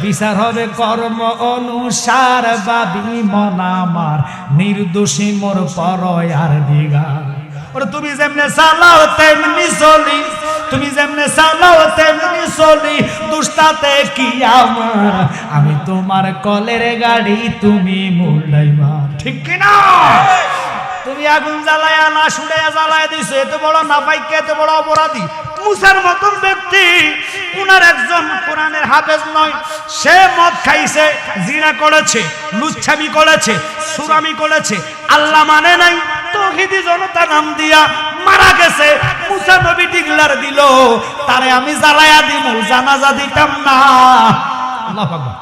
বিচার হবে কর্ম অনুসার, বাবি মন আমার নির্দোষী মোর পরয়ার দিগার। ওরে তুমি যেমনে চালাও তেমনি চলি, তুমি যেমনে চালাও তেমনি চলি, দুষ্টাতে কি আমার, আমি তোমার কলের গাড়ি তুমি মূল ড্রাইভার। ঠিক কিনা? তুমি আগুন জ্বালায়া না শুড়াইয়া জ্বালায়া দিছো, এত বড় নাপাইকে, এত বড় অপরাধী। মুসার মতন ব্যক্তি, উনার একজন কোরআনের হাফেজ নয়, সে মদ খাইছে, জিনা করেছে, লুচ্ছামি করেছে, সুরামি করেছে, আল্লাহ মানে নাই, তৌহিদি জনতা নাম দিয়া মারা গেছে। মুসা নবী ডিগলার দিল, তারে আমি জ্বালায়া দিব, জানাজা দিতাম না। আল্লাহু আকবার।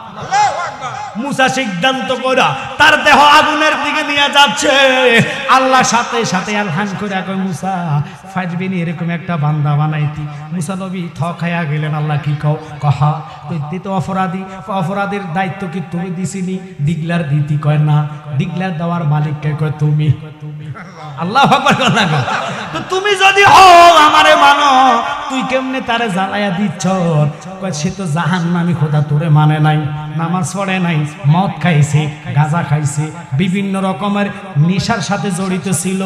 মুসা সিদ্ধান্ত করা তার দেহ আগুনের দিকে নিয়ে যাচ্ছে, আল্লাহ সাথে সাথে আলহান করে কয় মুসা ফাজবিনি এরকম একটা বান্দা বানাইতি। মুসা নবী থ খায়া গেলেন, আল্লাহ কি কও? কহা তুই তো অপরাধী, অপরাধের দায়িত্ব কি তুমি দিছিনি? ডিগলার দিতি? কয় না। ডিগলার দেওয়ার মালিককে কয় তুমি। আল্লাহু আকবার। তো তুমি যদি হও আমারে মানো, তুই কেমনে তারে জ্বালায়া দিচ্ছ? কয় সে তো জাহান্নামী, খোদা তোরে মানে নাই, নামাজ পড়ে নাই, মদ খাইছে, গাঁজা খাইছে, বিভিন্ন রকমের নেশার সাথে জড়িত ছিল,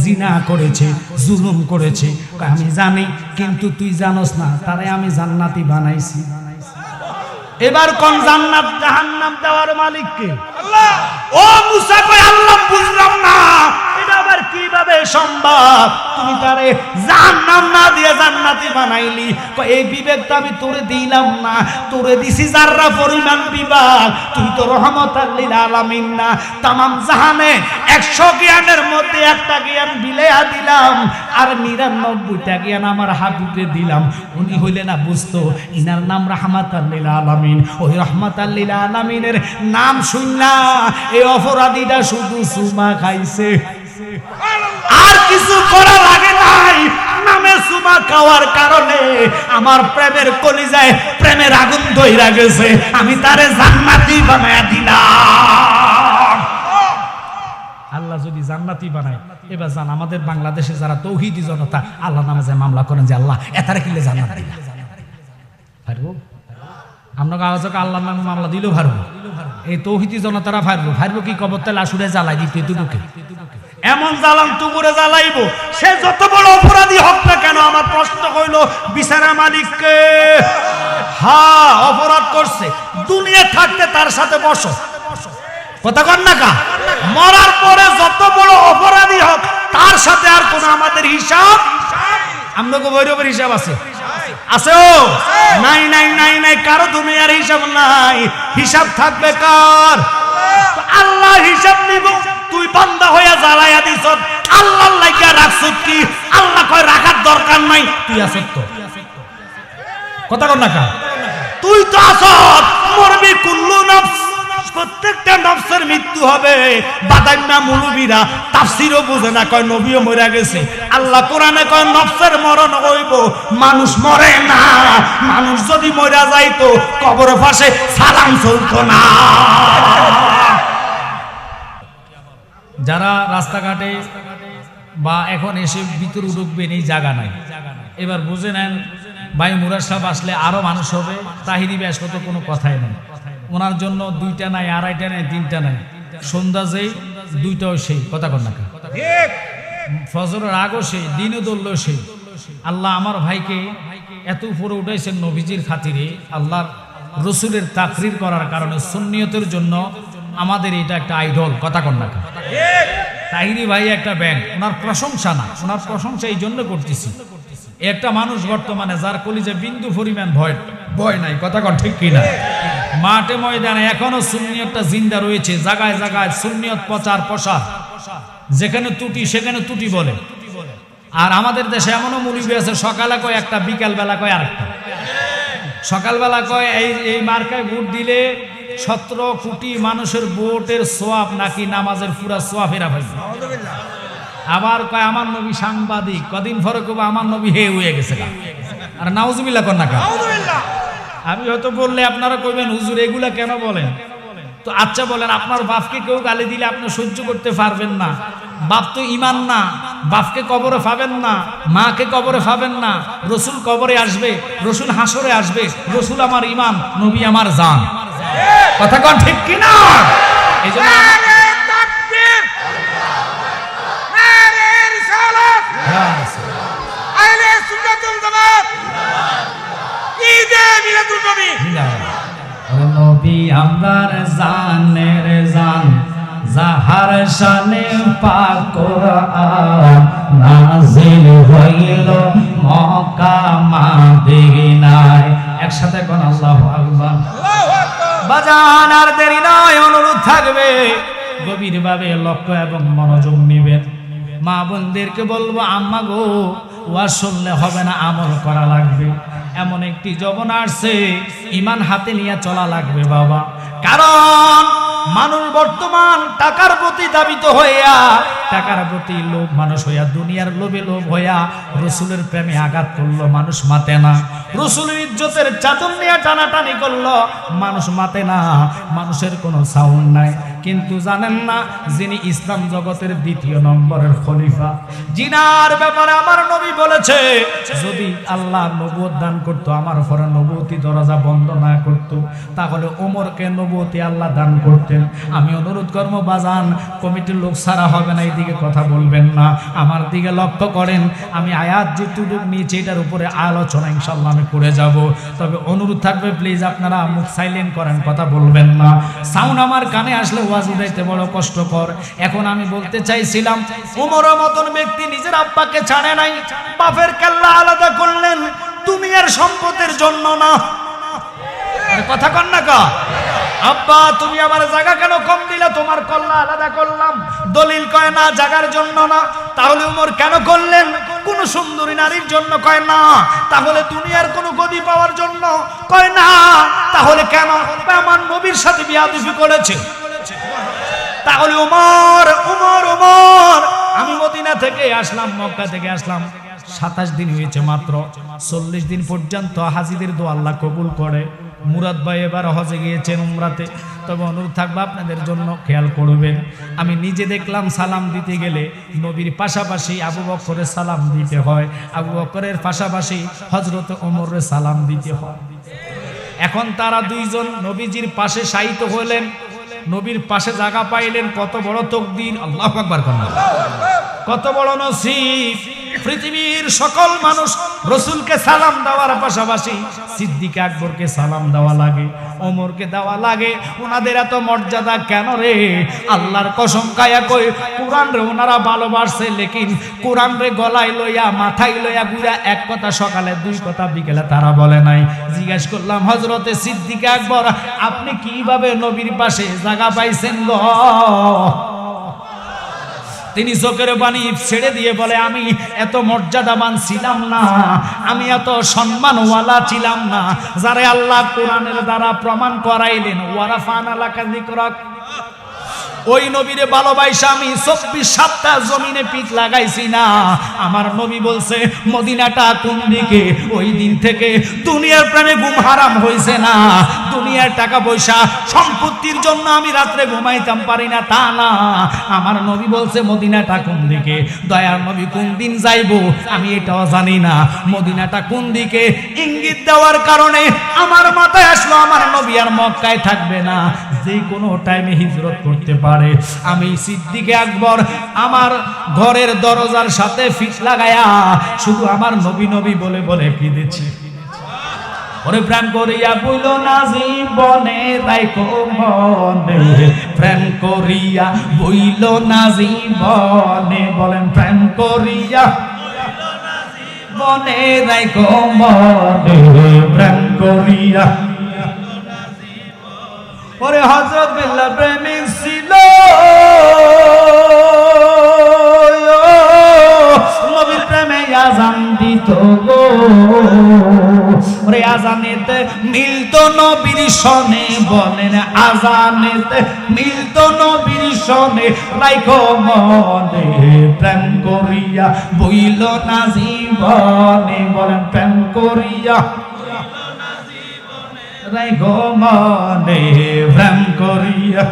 জিনা করেছে, জুলুম করেছে। আমি জানি, কিন্তু তুই জানোস না, তারে আমি জান্নাতি বানাইছি। এবার কোন জান্নাত জাহান্নাম দেওয়ার মালিক কে? আল্লাহ। ও মুসা কয় আল্লাহ বুঝলাম না, এটা আবার কিভাবে সম্ভব? তুমি তারে জাহান্নাম না দিয়ে জান্নাতি বানাইলি। কয় এই বিবেকটা আমি তোরে দিলাম না, তোরে দিছি যাররা পরিমাণ বিভাগ। তুই তো রহমতাল লিল আলামিন না, তামাম জাহানে 100 জ্ঞানের মধ্যে একটা জ্ঞান বিলেয়া দিলাম, আর 99টা জ্ঞান আমার হাবিবে দিলাম। উনি হইলে না বুঝতো, ইনার নাম রাহমাতাল লিল আলামিন। ওই রাহমাতাল লিল আলামিনের নাম শুননা এই অপরাধীটা শুধু সুমা খাইছে, আর কিছু করা লাগে নাই। নামে সুমা খাওয়ার কারণে আমার প্রেমের কলিজায় প্রেমের আগুন ধইরা গেছে, আমি তারে জান্নাতি বানায়া দিলাম। আল্লাহ যদি জান্নাতি বানায়, এবার জান আমাদের বাংলাদেশে যারা তৌহিদি জনতা আল্লাহ নামে যায় মামলা করেন যে আল্লাহ এতারে কিলে জান্নাত দিলা, পারবো? আমরা আওয়াজকে আল্লাহর নামে মামলা দিলেও পারবো? এই তৌহিদি জনতারা পারবো কি? কবর তেল আসুরে জ্বালাই দিতে দুটোকে এমন জ্বালাম তুমুরে জ্বালাইব, সে যত বড় অপরাধী হোক না কেন। আমার প্রশ্ন হইল, বিচারা মালিককে? হ্যাঁ, অপরাধ করছে, দুনিয়া থাকতে তার সাথে বসো, কথা কন না কা? মরার পরে যত বড় অপরাধী হোক তার সাথে আর কোন আমাদের হিসাব, আমগো বৈরবের হিসাব আছে? আছে? নাই নাই নাই নাই, কারো দুনিয়ার হিসাব নাই। হিসাব থাকবে কার? আল্লাহ হিসাব নিব। তুই বান্দা হইয়া জ্বালাইয়া দিছ, আল্লাহর লাগিয়া রাখছত কি? আল্লাহ কয় রাখার দরকার নাই, তুই আসত তো, কথা কর না কা? তুই তো আসত, মরবি কুল্লু নফস, প্রত্যেকটা নফসের মৃত্যু হবে। বাদাইনা মুলুবিরা তাফসীরও বুঝে না, কয় নবীও মরে গেছে। আল্লাহ কোরআনে কয় নফসের মরণ হইব, মানুষ মরে না। মানুষ যদি মরে যাইতো কবরের পাশে সালাম চলতো না। যারা রাস্তাঘাটে বা এখন এসে ভিতর ঢুকবেন, এই জায়গা নাই, এবার বুঝে নেন ভাই মুরাদ সাহেব আসলে আরো মানুষ হবে। তাহিরি ব্যাস কত কোনো কথাই নেই, ওনার জন্য 2টা নাই, 2.5টা নাই, 3টা নাই, সন্ধ্যা যেই 2টাও সেই, কথা কর না? ফজরের আগও সেই, দিনও দললেও সেই। আল্লাহ আমার ভাইকে এত উপরে উঠাইছেন নবীজির খাতিরে, আল্লাহর রসুলের তাকরির করার কারণে, সুন্নিয়তের জন্য আমাদের এটা একটা আইডল, কথা কর না? তাহিরি ভাই একটা ব্যাংক, ওনার প্রশংসা না, ওনার প্রশংসা এই জন্য করতেছি, একটা মানুষ বর্তমানে যার কলিজে বিন্দু পরিমাণ ভয় নাই, কথা কন ঠিক কিনা? মাঠে ময়দানে এখনো সুন্নিয়তটা জিন্দা রয়েছে, জায়গায় জায়গায় সুন্নিয়ত প্রচার প্রসার, যেখানে ত্রুটি সেখানে ত্রুটি বলে। আর আমাদের দেশে এমনও মুলবি আছে, সকালে কয় একটা, বিকাল বেলা কয় আরেকটা। সকালবেলা কয় এই মার্কায় ভোট দিলে 17 কোটি মানুষের ভোটের সোয়াব নাকি নামাজের পুরা সোয়াব ফেরা পাইছে। আবার কয় আমার নবী সাংবাদিক, কদিন পরে কবে আমার নবী হে হয়ে গেছে। আর নাউজুবিল্লাহ কর না কা? আমি হয়তো বললে আপনারা কইবেন হুজুর এগুলা কেন বলেন? তো আচ্ছা বলেন, আপনার বাপকে কেউ গালি দিলে আপনি সহ্য করতে পারবেন না, বাপ তো ঈমান না, বাপকে কবরে পাবেন না, মাকে কবরে পাবেন না, রসুল কবরে আসবে, রসুল হাসরে আসবে, রসুল আমার ঈমান, নবী আমার জান। কথা কোন ঠিক কি না? এইজন্য নবী আমার জানের জান, যাহার শানে পাক কোরআন নাযিল হইল মক্কা মদিনায়। একসাথে কোন আল্লাহু আকবার। বাজান আর দেরি নয়, অনুরোধ থাকবে গভীরভাবে লক্ষ্য এবং মনোযোগ নিবেন। মা বোনদেরকে বলবো, আম্মা গো, ওয়াজ শুনলে হবে না, আমল করা লাগবে। এমন একটি যৌবন আসছে, ঈমান হাতে নিয়ে চলা লাগবে বাবা। কারণ মানুষ বর্তমান টাকার প্রতি দাবিত হইয়া, টাকার প্রতি লোভ মানুষ হইয়া, দুনিয়ার লোভে লোভ হইয়া রসুলের প্রেমে আঘাত করলো, মানুষ মাতে না। রসুলের ইজ্জতের চাদর নিয়ে টানাটানি করলো, মানুষ মাতে না। মানুষের কোনো সাউন্ড নাই। কিন্তু জানেন না, যিনি ইসলাম জগতের দ্বিতীয় নম্বরের খলিফা, জিনার ব্যাপারে আমার নবী বলেছে, যদি আল্লাহ নবুয়ত দান করতো, আমার উপরে নবুয়তি দরজা বন্ধ না করতো, তাহলে ওমরকে নবুয়তি আল্লাহ দান করতেন। আমি অনুরোধ করবো বাজান, কমিটির লোক ছাড়া হবে না, এইদিকে কথা বলবেন না, আমার দিকে লক্ষ্য করেন। আমি আয়াত যেটুকু নিচে এটার উপরে আলোচনা ইনশাল্লাহ আমি করে যাব। তবে অনুরোধ থাকবে প্লিজ আপনারা মুখ সাইলেন্ট করেন, কথা বলবেন না। সাউন্ড আমার কানে আসলে ওয়াজ উঠাইতে বড় কষ্টকর। এখন আমি বলতে চাইছিলাম, ওমরের মতন ব্যক্তি নিজের আব্বাকে ছাড়ে নাই, বাপের কেল্লা আলাদা করলেন দুনিয়ার সম্পদের জন্য না। কথা কন না কা? আব্বা তুমি আমার জায়গা কেন কম দিলে, তোমার কল্লা আলাদা করলাম। দলিল কয় না, জায়গার জন্য না। তাহলে ওমর কেন করলেন? কোন সুন্দরী নারীর জন্য কয় না। তাহলে দুনিয়ার কোন গদি পাওয়ার জন্য কয় না। তাহলে কেন? আমার নবীর সাথে বিয়াদবি করেছে। তাহলে ওমর ওমর ওমর আমি মদিনা থেকে আসলাম, মক্কা থেকে আসলাম, 27 দিন হয়েছে মাত্র। 40 দিন পর্যন্ত হাজিদের দোয়া আল্লাহ কবুল করে। মুরাদ ভাই এবার হজে গিয়েছেন উমরাতে। তবে অনুরোধ থাকবে আপনাদের জন্য, খেয়াল করবেন। আমি নিজে দেখলাম সালাম দিতে গেলে নবীর পাশাপাশি আবু বকরের সালাম দিতে হয়, আবু বকরের পাশাপাশি হযরত ওমরের সালাম দিতে হয়। এখন তারা দুইজন নবীজির পাশে শায়িত হলেন, নবীর পাশে জায়গা পাইলেন। কত বড় তাকদীর! আল্লাহু আকবার কোন! কত বড় নসিব! পৃথিবীর সকল মানুষ রসুলকে সালাম দেওয়ার পাশাপাশি সিদ্দিক আকবরকে সালাম দেওয়া লাগে, ওমরকে দেওয়া লাগে। ওনাদের এত মর্যাদা কেন রে? আল্লাহর কসম খায়া কই, কোরআন রে ওনারা ভালোবাসছে, লেকিন কোরআন রে গলায় লইয়া মাথায় লইয়া ঘুরা এক কথা সকালে, দুই কথা বিকেলে তারা বলে নাই। জিজ্ঞেস করলাম, হযরতে সিদ্দিক আকবর, আপনি কিভাবে নবীর পাশে জায়গা পাইছেন গো? তিনি চোখের পানি ছেড়ে দিয়ে বলে, আমি এত মর্যাদাবান ছিলাম না, আমি এত সম্মানওয়ালা ছিলাম না, যারে আল্লাহ কোরআনের দ্বারা প্রমাণ করাইলেন, ওয়ারাফানা লাকা যিকরাক। ওই নবীরে ভালোবাসা আমি 24/7 জমিনে পিঠ লাগাইছি না। আমার নবী বলছে, মদিনাটা কোন দিকে? ওই দিন থেকে দুনিয়ার প্রেমে ঘুম হারাম হয়েছে না। দুনিয়ার টাকা পয়সা সম্পত্তির জন্য আমি রাত্রে ঘুমাইতাম পারি না, তা না। আমার নবী বলছে, মদিনাটা কোন দিকে? দয়ার নবী কোন দিন যাইবো আমি এটাও জানি না। মদিনাটা কোন দিকে ইঙ্গিত দেওয়ার কারণে আমার মাথায় আসলো, আমার নবী আর মক্কায় থাকবে না, যে কোনো টাইমে হিজরত করতে পারে। আমি সিদ্দিক আকবর আমার ঘরের দরজার সাথে ফিস লাগায়া শুধু আমার নবী নবী বলে বলে কেঁদেছি। ওরে প্রেম করিয়া বইল না জীবনে, রাইখো মনে, প্রেম করিয়া বইল না জীবনে, বলেন প্রেম করিয়া বনে, রাইখো মনে, প্রেম করিয়া। ওরে হযরত বিল্লাহ প্রেমিক ছিল, নবীর প্রেমে আযান দিত গো। ওরে আযানেতে মিলতো নবীর সনে, বলেন আযানেতে মিলতো নবীর সনে, রাইখো মনে, প্রেম করিয়া বইল না জীবনে, বলেন প্রেম করিয়া রাইখো মনে, প্রেম করিয়া।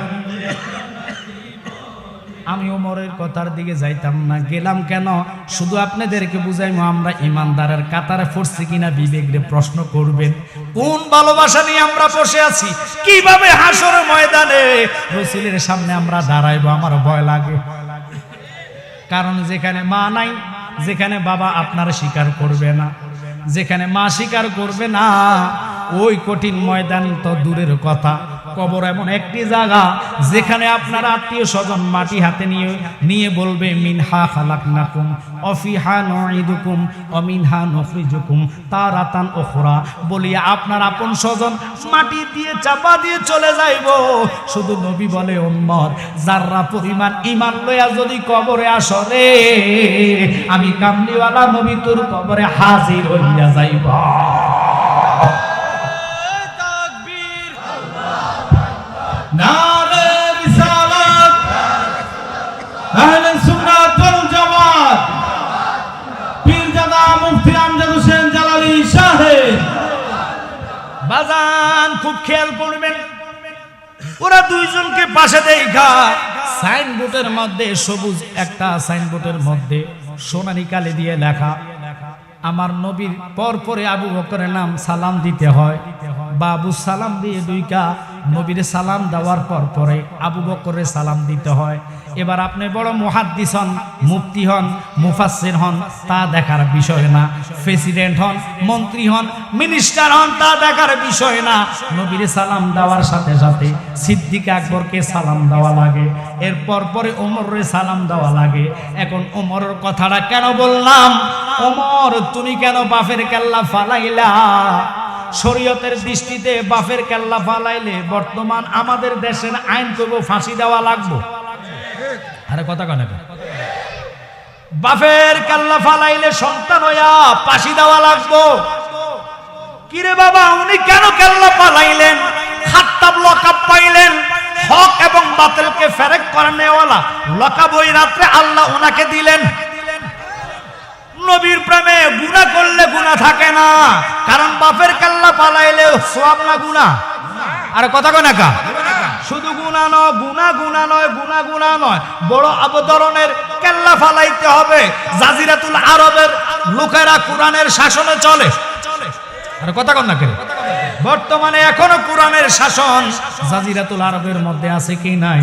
আমি ওমরের কথার দিকে যাইতাম না। গেলাম কেন? শুধু আপনাদেরকে বুঝাইমু আমরা ইমানদারের কাতারে পড়ছি কিনা বিবেকরে প্রশ্ন করবেন। কোন ভালোবাসা নিয়ে আমরা বসে আছি, কিভাবে হাসরের ময়দানে রাসূলের সামনে আমরা দাঁড়াইবো, আমার ভয় লাগে। কারণ যেখানে মা নাই, যেখানে বাবা আপনার স্বীকার করবে না, যেখানে মা স্বীকার করবে না, ওই কঠিন ময়দান তো দূরের কথা, কবর এমন একটি জায়গা যেখানে আপনার আত্মীয় স্বজন মাটি হাতে নিয়ে বলবে মিনহা খালাকনাকুম অফিহা নুঈদুকুম অমিনহা নুখরিজুকুম তারাতান উখরা, বলিয়া আপনার আপন স্বজন মাটি দিয়ে চাপা দিয়ে চলে যাইব। শুধু নবী বলে উম্মত যাররা পরিমাণ ঈমান লইয়া যদি কবরে আসরে, আমি কামলিওয়ালা নবী তোর কবরে হাজির হইয়া যাইব। নারে রিসালাত, আহলে সুন্নাত ওয়াল জামাত, পীরজাদা মুফতি আমজাদ হোসেন জালালী সাহেব। বাজান খুব খেয়াল করবেন, ওরা দুইজনকে পাশে দেখা সাইনবোর্ডের মধ্যে, সবুজ একটা সাইনবোর্ডের মধ্যে সোনালী কালি দিয়ে লেখা আমার নবীর পরে আবু বকরের নাম সালাম দিতে হয়। বাবু সালাম দিয়ে দুইকা নবীর সালাম দেওয়ার পরে আবু বকরের সালাম দিতে হয়। এবার আপনি বড় মুহাদ্দিস হন, মুফতি হন, মুফাসসির হন, তা দেখার বিষয় না। প্রেসিডেন্ট হন, মন্ত্রী হন, মিনিস্টার হন, তা দেখার বিষয় না। নবীর সালাম দেওয়ার সাথে সাথে সিদ্দিক আকবরকে সালাম দেওয়া লাগে, এরপর পরে ওমরের সালাম দেওয়া লাগে। এখন ওমরের কথাটা কেন বললাম? ওমর তুমি কেন বাফের কেল্লা ফালাইলা? শরীয়তের দৃষ্টিতে বাফের কেল্লা ফালাইলে বর্তমান আমাদের দেশের আইন করব ফাঁসি দেওয়া লাগবো। আরে কথা কেন? বাফের কেল্লা ফালাইলে সন্তান হইয়া ফাঁসি দেওয়া লাগবো। কিরে বাবা উনি কেন কেল্লা ফালাইলেন? খাত্তাব লকাব পাইলেন, হক এবং বাতিলকে ফেরেক করানেওয়ালা লকাব ওই রাত্রে আল্লাহ ওনাকে দিলেন। নবীর প্রেমে গুনাহ করলে গুনাহ থাকে না, কারণ বাপের কেল্লা পালাইলে সওয়াব না গুনাহ। আর কথা কয় না কা? শুধু গুনাহ নয়, গুনাহ নয়, বড় আবদরনের কেল্লা ফালাইতে হবে। জাজিরাতুল আরবের লোকেরা কোরআনের শাসনে চলে। আর কথা কয় না কে? বর্তমানে এখনো কোরআনের শাসন জাজিরাতুল আরবের মধ্যে আছে কি নাই?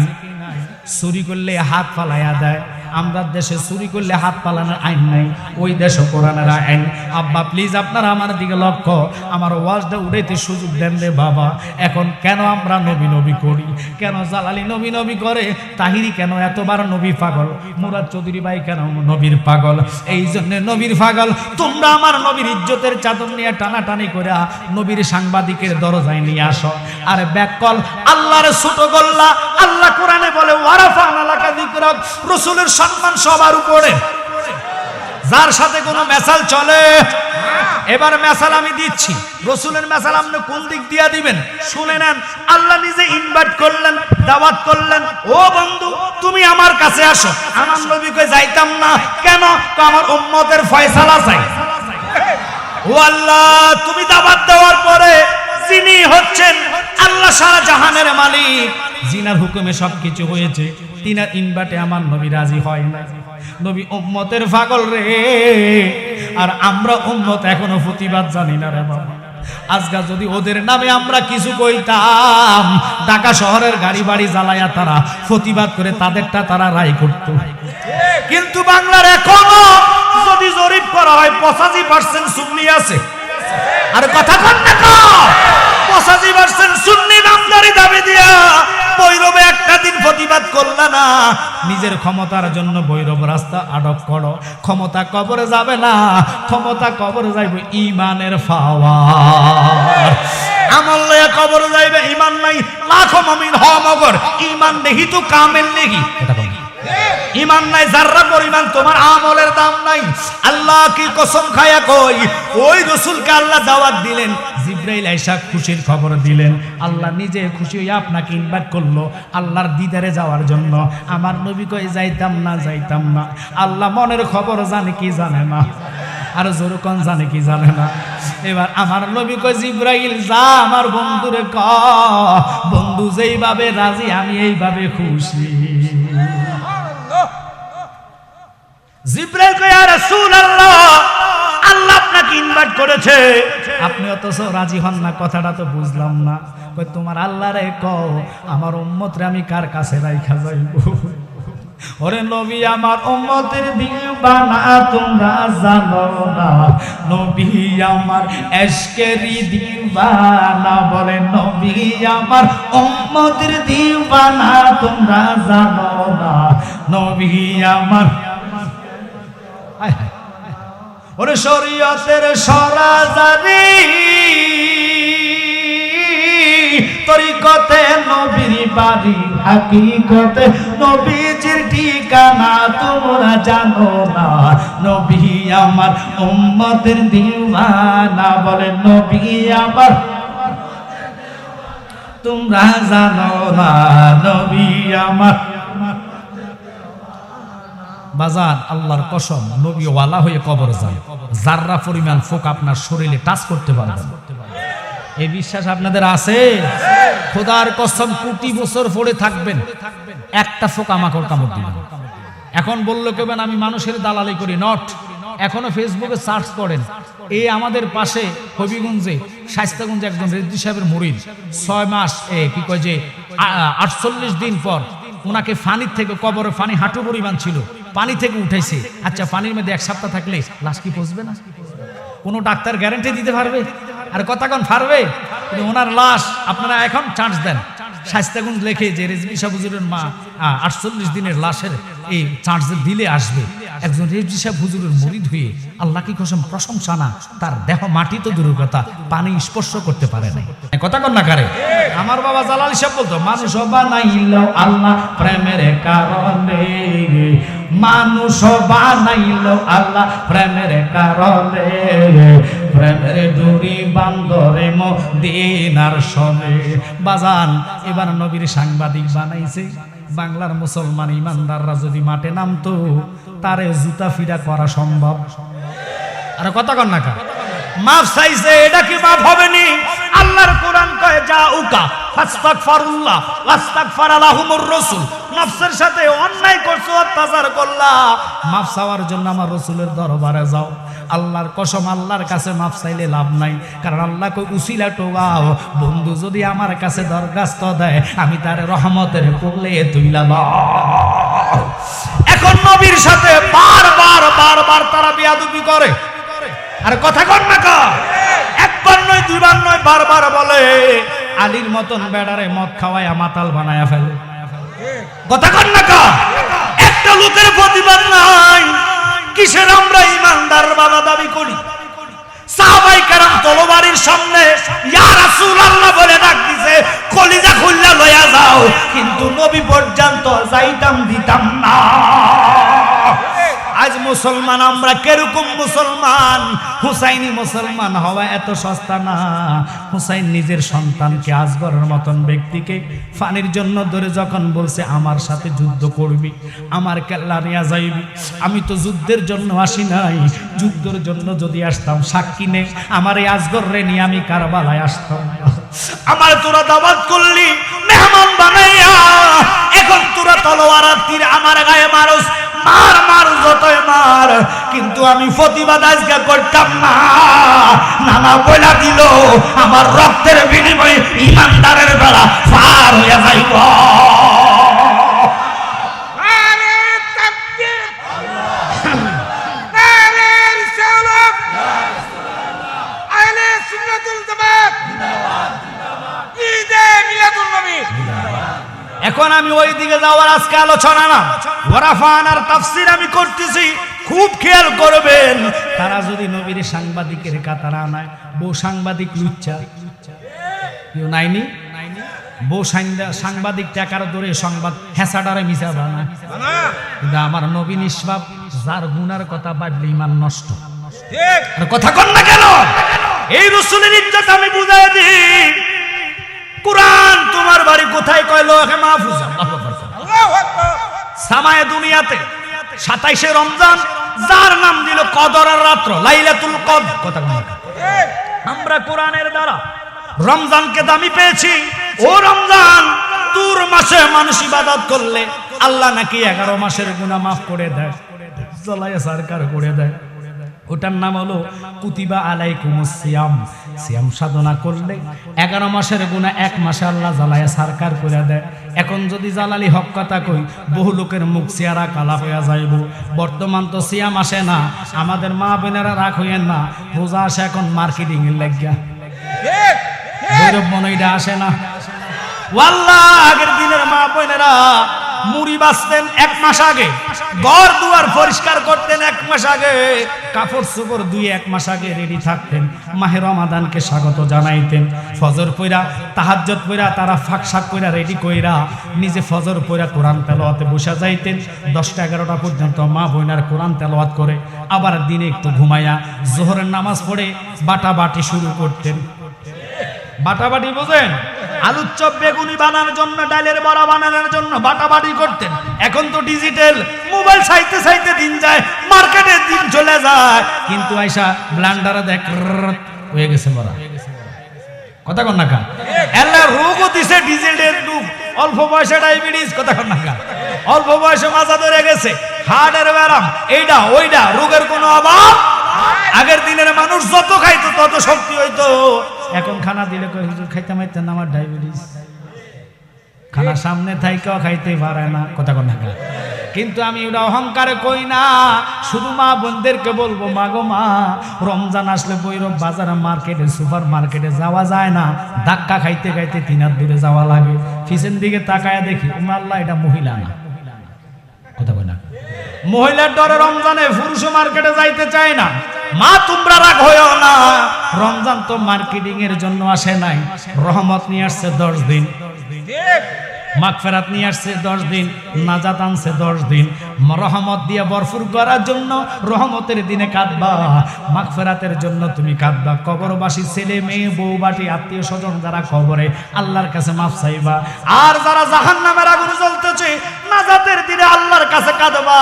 চুরি করলে হাত ফালাইয়া দেয়। আমরা দেশে চুরি করলে হাত পালানোর আইন নাই, ওই দেশে কোরআনের আইন। আব্বা প্লিজ আপনারা আমার দিকে লক্ষ্য, আমার ওয়াজটা উড়াইতে সুযোগ দেন রে বাবা। এখন কেন আমরা নবী নবী করি? কেন জালালি নবী নবী করে? তাহিরি কেন এতবার নবী পাগল? মুরাদ চৌধুরী ভাই কেন নবীর পাগল? এই জন্য নবীর পাগল। তোমরা আমার নবীর ইজ্জতের চাদর নিয়ে টানাটানি করে নবীর সাংবাদিকের দরজায় নিয়ে আসো। আর ব্যাককল আল্লাহর ছোট গল্লা। আল্লাহ কোরআনে বলে ওয়ারাফা'না লাকা যিকরাক, রাসূলের সম্মান সবার উপরে। যার সাথে কোনো মেসাল চলে, এবার মেসাল আমি দিচ্ছি, রাসূলের মেসাল আপনি কোন দিক দিয়া দিবেন শুনে নেন। আল্লাহ নিজে ইনভাইট করলেন, দাওয়াত করলেন, ও বন্ধু তুমি আমার কাছে আসো। আমার নবীকে যাইতাম না কেন? আমার উম্মতের ফয়সালা চাই। ও আল্লাহ তুমি দাওয়াত দেওয়ার পরে যিনি হচ্ছেন আল্লাহ সারা জাহানের মালিক, জিনার হুকুমে সবকিছু হয়েছে, তিনার ইনভাইটে আমার নবী রাজি হয় না। নবী উম্মতের পাগল রে, আর আমরা উম্মত এখনো প্রতিবাদ জানি না রে বাবা। আজকে যদি ওদের নামে আমরা কিছু কইতাম, ঢাকা শহরের গাড়ি বাড়ি জ্বালায়া তারা প্রতিবাদ করে তাদেরটা তারা রায় করত। কিন্তু বাংলার এখনো যদি জরিপ করা হয় 85% সুন্নি আছে। আর কথা কন না তো, 85% সুন্নি নামদারি দাবি দিয়া বৈরবে একটা দিন প্রতিবাদ করলা না। নিজের ক্ষমতার জন্য বৈরব রাস্তা আটক করো। ক্ষমতা কবরে যাবে না, ক্ষমতা কবরে যাইবে ইমানের পাওয়ার। আমল লয়ে কবরে যাইবে, ইমান নাই লাখো মুমিন হ মগর, ইমান নেহি তো কামেল নেহি। এটা কোন ইমান নাই যাররা পরিমাণ তোমার আমলের দাম নাই। আল্লাহ কি কসম খায়া কই, ওই রাসূলকে আল্লাহ দাওয়াত দিলেন, জিবরাইল আয়েশা খুশির খবর দিলেন। আল্লাহ নিজে খুশি হয়ে আপনাকে ইনভাইট করলো আল্লাহর দিদারে যাওয়ার জন্য। আমার নবী কই যাইতাম না। আল্লাহ মনের খবর জানে কি জানে না? আর জোরে কোন জানে কি জানে না? এবার আমার নবী কই জিবরাইল যা আমার বন্ধুরে ক, বন্ধু যেইভাবে রাজি আমি এইভাবে খুশি। জিবরাইল কয় ইয়া রাসূলুল্লাহ, আল্লাহ আপনাকে ইনভাইট করেছে, আপনি অথচ রাজি হন না, কথাটা তো বুঝলাম না। কই তোমার আল্লাহরে কও আমার উম্মতরে আমি কার কাছে রাইখা যাইব। ওরে নবী আমার উম্মতের দিওয়ানা তোমরা জানো না, নবী আমার এশকেরি দিওয়ানা, বলে নবী আমার উম্মতের দিওয়ানা তোমরা জানো না, নবী আমার। ওরে শরীয়তের সরাজারি তরিকতে নবীর বাড়ি, হাকিকতে নবীজির ঠিকানা তোমরা জানো না, নবী আমার উম্মতের দিওয়ানা, বলে নবী আমার তোমরা জানো না, নবী আমার। বাজান আল্লাহর কসম, নবী ওয়ালা হয়ে কবর যান, জাররা পরিমাণ ফোক আপনার শরীরে টাচ করতে পারবেন। এই বিশ্বাস আপনাদের আছে? খোদার কসম, কোটি বছর পড়ে থাকবেন, একটা ফোকা মাকড় কামড় দিবেন। এখন বললো কেবেন আমি মানুষের দালালি করি, নট। এখনো ফেসবুকে সার্চ করেন, এই আমাদের পাশে হবিগঞ্জে শাইস্তাগঞ্জে একজন রেজবি সাহেবের মুরিদ 6 মাস কি কয় যে 48 দিন পর ওনাকে ফানির থেকে, কবরে ফানি হাঁটু পরিমাণ ছিল, পানি থেকে উঠাইছে। আচ্ছা, পানির মধ্যে 1 সপ্তাহ থাকলে লাশ কি পচবে না? কোনো ডাক্তার গ্যারান্টি দিতে পারবে? আর কতক্ষণ পারবে? কিন্তু ওনার লাশ আপনারা এখন চান্স দেন, শাইস্তাগঞ্জ লেখে যে রেজবি সাহেব হুজুরের মা 48 দিনের লাশের এই চান্স দিলে আসবে। একজন রেজবি সাহেব হুজুরের মুরিদ হয়ে আল্লাহ কি কসম প্রশংসা না, তার দেহ মাটি তো দূরের কথা, পানি স্পর্শ করতে পারে না। কতক্ষণ না করে আমার বাবা জালালি সাহেব বলতো, মানুষ বানাইল আল্লাহ প্রেমের কারণে, মানুষ বানাইল আল্লাহ প্রেমের কারণে, প্রেমের ডুরি বান্দরে মদিনার সনে। বাজান এবার নবীর সাংবাদিক বানাইছে, বাংলার মুসলমান ইমানদাররা যদি মাঠে নামতো তারে জুতা ফিরা করা সম্ভব। আর কতক্ষণ না মাফ চাইছে, এটা কি মাফ হবে নি? আল্লাহর কোরআন কয় জাউকা ফাস্তাগফিরুল্লাহ ওয়াস্তাগফারা লাহুমুর রাসূল, নফসের সাথে অন্যায় করছো, অত্যাচার করলা, মাফ চাওয়ার জন্য আমার রাসূলের দরবারে যাও। আল্লাহর কসম, আল্লাহর কাছে মাফ চাইলে লাভ নাই, কারণ আল্লাহ কই উসিলা টোগাও, বন্ধু যদি আমার কাছে দরখাস্ত দেয় আমি তার রহমতের কোলে তুইলা দাও। এখন নবীর সাথে বারবার বারবার তারা বেয়াদবি করে। আর কথা কন না কা, একবার নয় দুইবার নয়, বারবার বলে আলীর মতন বেড়ারে মদ খাওয়ায় মাতাল বানায়া ফেলে। কথা কন না কা, একটা লোকের প্রতিবাদ নাই। কিসের আমরা ইমানদার বাবা দাবি করি? সাহাবায়ে কেরাম তলোয়ারের সামনে ইয়া রাসূলুল্লাহ বলে ডাক দিছে, কলিজা খুললা লইয়া যাও, কিন্তু নবী পর্যন্ত যাইতাম দিতাম না। আজ মুসলমান আমরা কিরকম মুসলমান? হুসাইনি মুসলমান হওয়া এত সস্তা না। হুসাইন নিজের সন্তানকে, আজগরের মতন ব্যক্তিকে ফানির জন্য ধরে যখন বলছে আমার সাথে যুদ্ধ করবি, আমার কেল্লা নিয়ে যাইবি, আমি তো যুদ্ধের জন্য আসি নাই, যুদ্ধের জন্য যদি আসতাম সাক্ষী নেই আমার এই আজগর রে নিয়ে আমি কারবালায় আসতাম। আমার তোরা দাওয়াত করলি মেহমান বানাইয়া, এখন তোরা তলোয়ার আর তীর আমার গায়ে মারস, মার মার যতই মার, কিন্তু আমি প্রতিবাদ আজকে করতাম না। নানা বইলা দিল আমার রক্তের বিনিময়ে ইমানদারের বেলা পার হইয়া যাইব। এখন আমি ওই দিকে যাওয়ার আজকে আলোচনা না, ওয়ারাফানার তাফসীর আমি করতেছি, খুব খেয়াল করবেন। তারা যদি নবীর সাংবাদিকের কাতারা নাই, বউ সাংবাদিক লুচ্চা কেউ নাইনি, বউ সাংবাদিক টাকার দরে সংবাদ হেসাডারে মিশা বানায়। কিন্তু আমার নবী নিষ্পাপ, যার গুনার কথা বাড়লে ইমান নষ্ট। আর কথা কন না কেন? এই রাসূলের ইজ্জত আমি বুঝাই দিই। কুরআন তোমার বাড়ি কোথায় কয় লোহে মাহফুজ, আল্লাহু আকবার, সামায়ে দুনিয়াতে 27শে রমজান, যার নাম দিল কদরের রাত্র, লাইলাতুল কদর। কথা বল, আমরা কোরআনের দ্বারা রমজানকে দামি পেয়েছি। ও রমজান, তোর মাসে মানুষ ইবাদত করলে আল্লাহ নাকি 11 মাসের গুনাহ মাফ করে দেয়। জ্বালায় সরকার করে দেয়। ওটার নাম হলো কুতিবা আলাইকুমুস সিয়াম। সিয়াম সাধনা করলে 11 মাসের গুনাহ 1 মাসে আল্লাহ জ্বালায় সরকার করে দেয়। এখন যদি জালালি হক কথা কই, বহু লোকের মুখ চেহারা কালা হইয়া যাইব। বর্তমান তো সিয়াম আসে না, আমাদের মা বোনেরা রাখ হইয়েন না, রোজা আসে এখন মার্কেটিং এর লাগিয়া, ভৈরব মনইটা আসে না। ওয়াল্লাহ আগের দিনের মা বোনেরা মুড়ি বাঁচতেন 1 মাস আগে, ঘর দুয়ার পরিষ্কার করতেন 1 মাস আগে, কাপড় চোপড় 2-1 মাস আগে রেডি থাকতেন, মাহে রমাদানকে স্বাগত জানাইতেন। ফজর পইরা তাহাজ্জুদ পইরা তারা ফাঁকশাক কইরা রেডি কইরা নিজে ফজর পইরা কোরআন তেলাওয়াতে বসা যাইতেন। 10টা-11টা পর্যন্ত মা বোনার কোরআন তেলাওয়াত করে আবার দিনে একটু ঘুমাইয়া জোহরের নামাজ পড়ে বাটাবাটি শুরু করতেন। বাটাবাটি বোঝেন? আলুর চপ বেগুনি বানানোর জন্য, ডালের বড়া বানানোর জন্য বাটাবাটি করতেন। এখন তো ডিজিটাল, মোবাইল চাইতে চাইতে দিন যায়, মার্কেটের দিন চলে যায়, কিন্তু আইসা ব্লান্ডারে দেখ হয়ে গেছে বড়া। কথা কন না কা? এলা রোগও দিছে ডিজিটাল রোগ, অল্প বয়সে ডায়াবেটিস, কথা কন না কা? অল্প বয়সে মাথা ধরে গেছে, হার্টের ব্যারাম, এইটা ওইটা, রোগের কোনো অভাব। আগের দিনের মানুষ যত খাইতো তত শক্তি হইতো, এখন খানা দিলে কই হুজুর খাইতে মাইতেন না, আমার ডায়াবেটিস, খানা সামনে থাইকেও খাইতে পারে না, কথা কন না। কিন্তু আমি ওটা অহংকারে কই না, শুধু মা বোনদেরকে বলবো, মা গো মা, রমজান আসলে ভৈরব বাজার মার্কেটে সুপার মার্কেটে যাওয়া যায় না, ধাক্কা খাইতে খাইতে 3 হাত দূরে যাওয়া লাগে। পিছন দিকে তাকায়া দেখি, আল্লাহ এটা মহিলা না, কথা কই না। মহিলার ডরে রমজানে পুরুষ মার্কেটে যাইতে চায় না। মা তোমরা রাগ হইও না, রমজান তো মার্কেটিং এর জন্য আসে নাই, রহমত নিয়ে আসছে 10 দিন, মাগফিরাত নিয়ে আসছে 10 দিন, নাজাত আনছে 10 দিন। রহমত দিয়ে ভরপুর করার জন্য রহমতের দিনে কাঁদবা, মাগফিরাতের জন্য তুমি কাঁদবা। কবরবাসী ছেলে মেয়ে বউ বাটি আত্মীয় স্বজন যারা কবরে, আল্লাহর কাছে মাফ চাইবা। আর যারা জাহান্নামের আগুনে জ্বলতেছে, নাজাতের দিনে আল্লাহর কাছে কাঁদবা।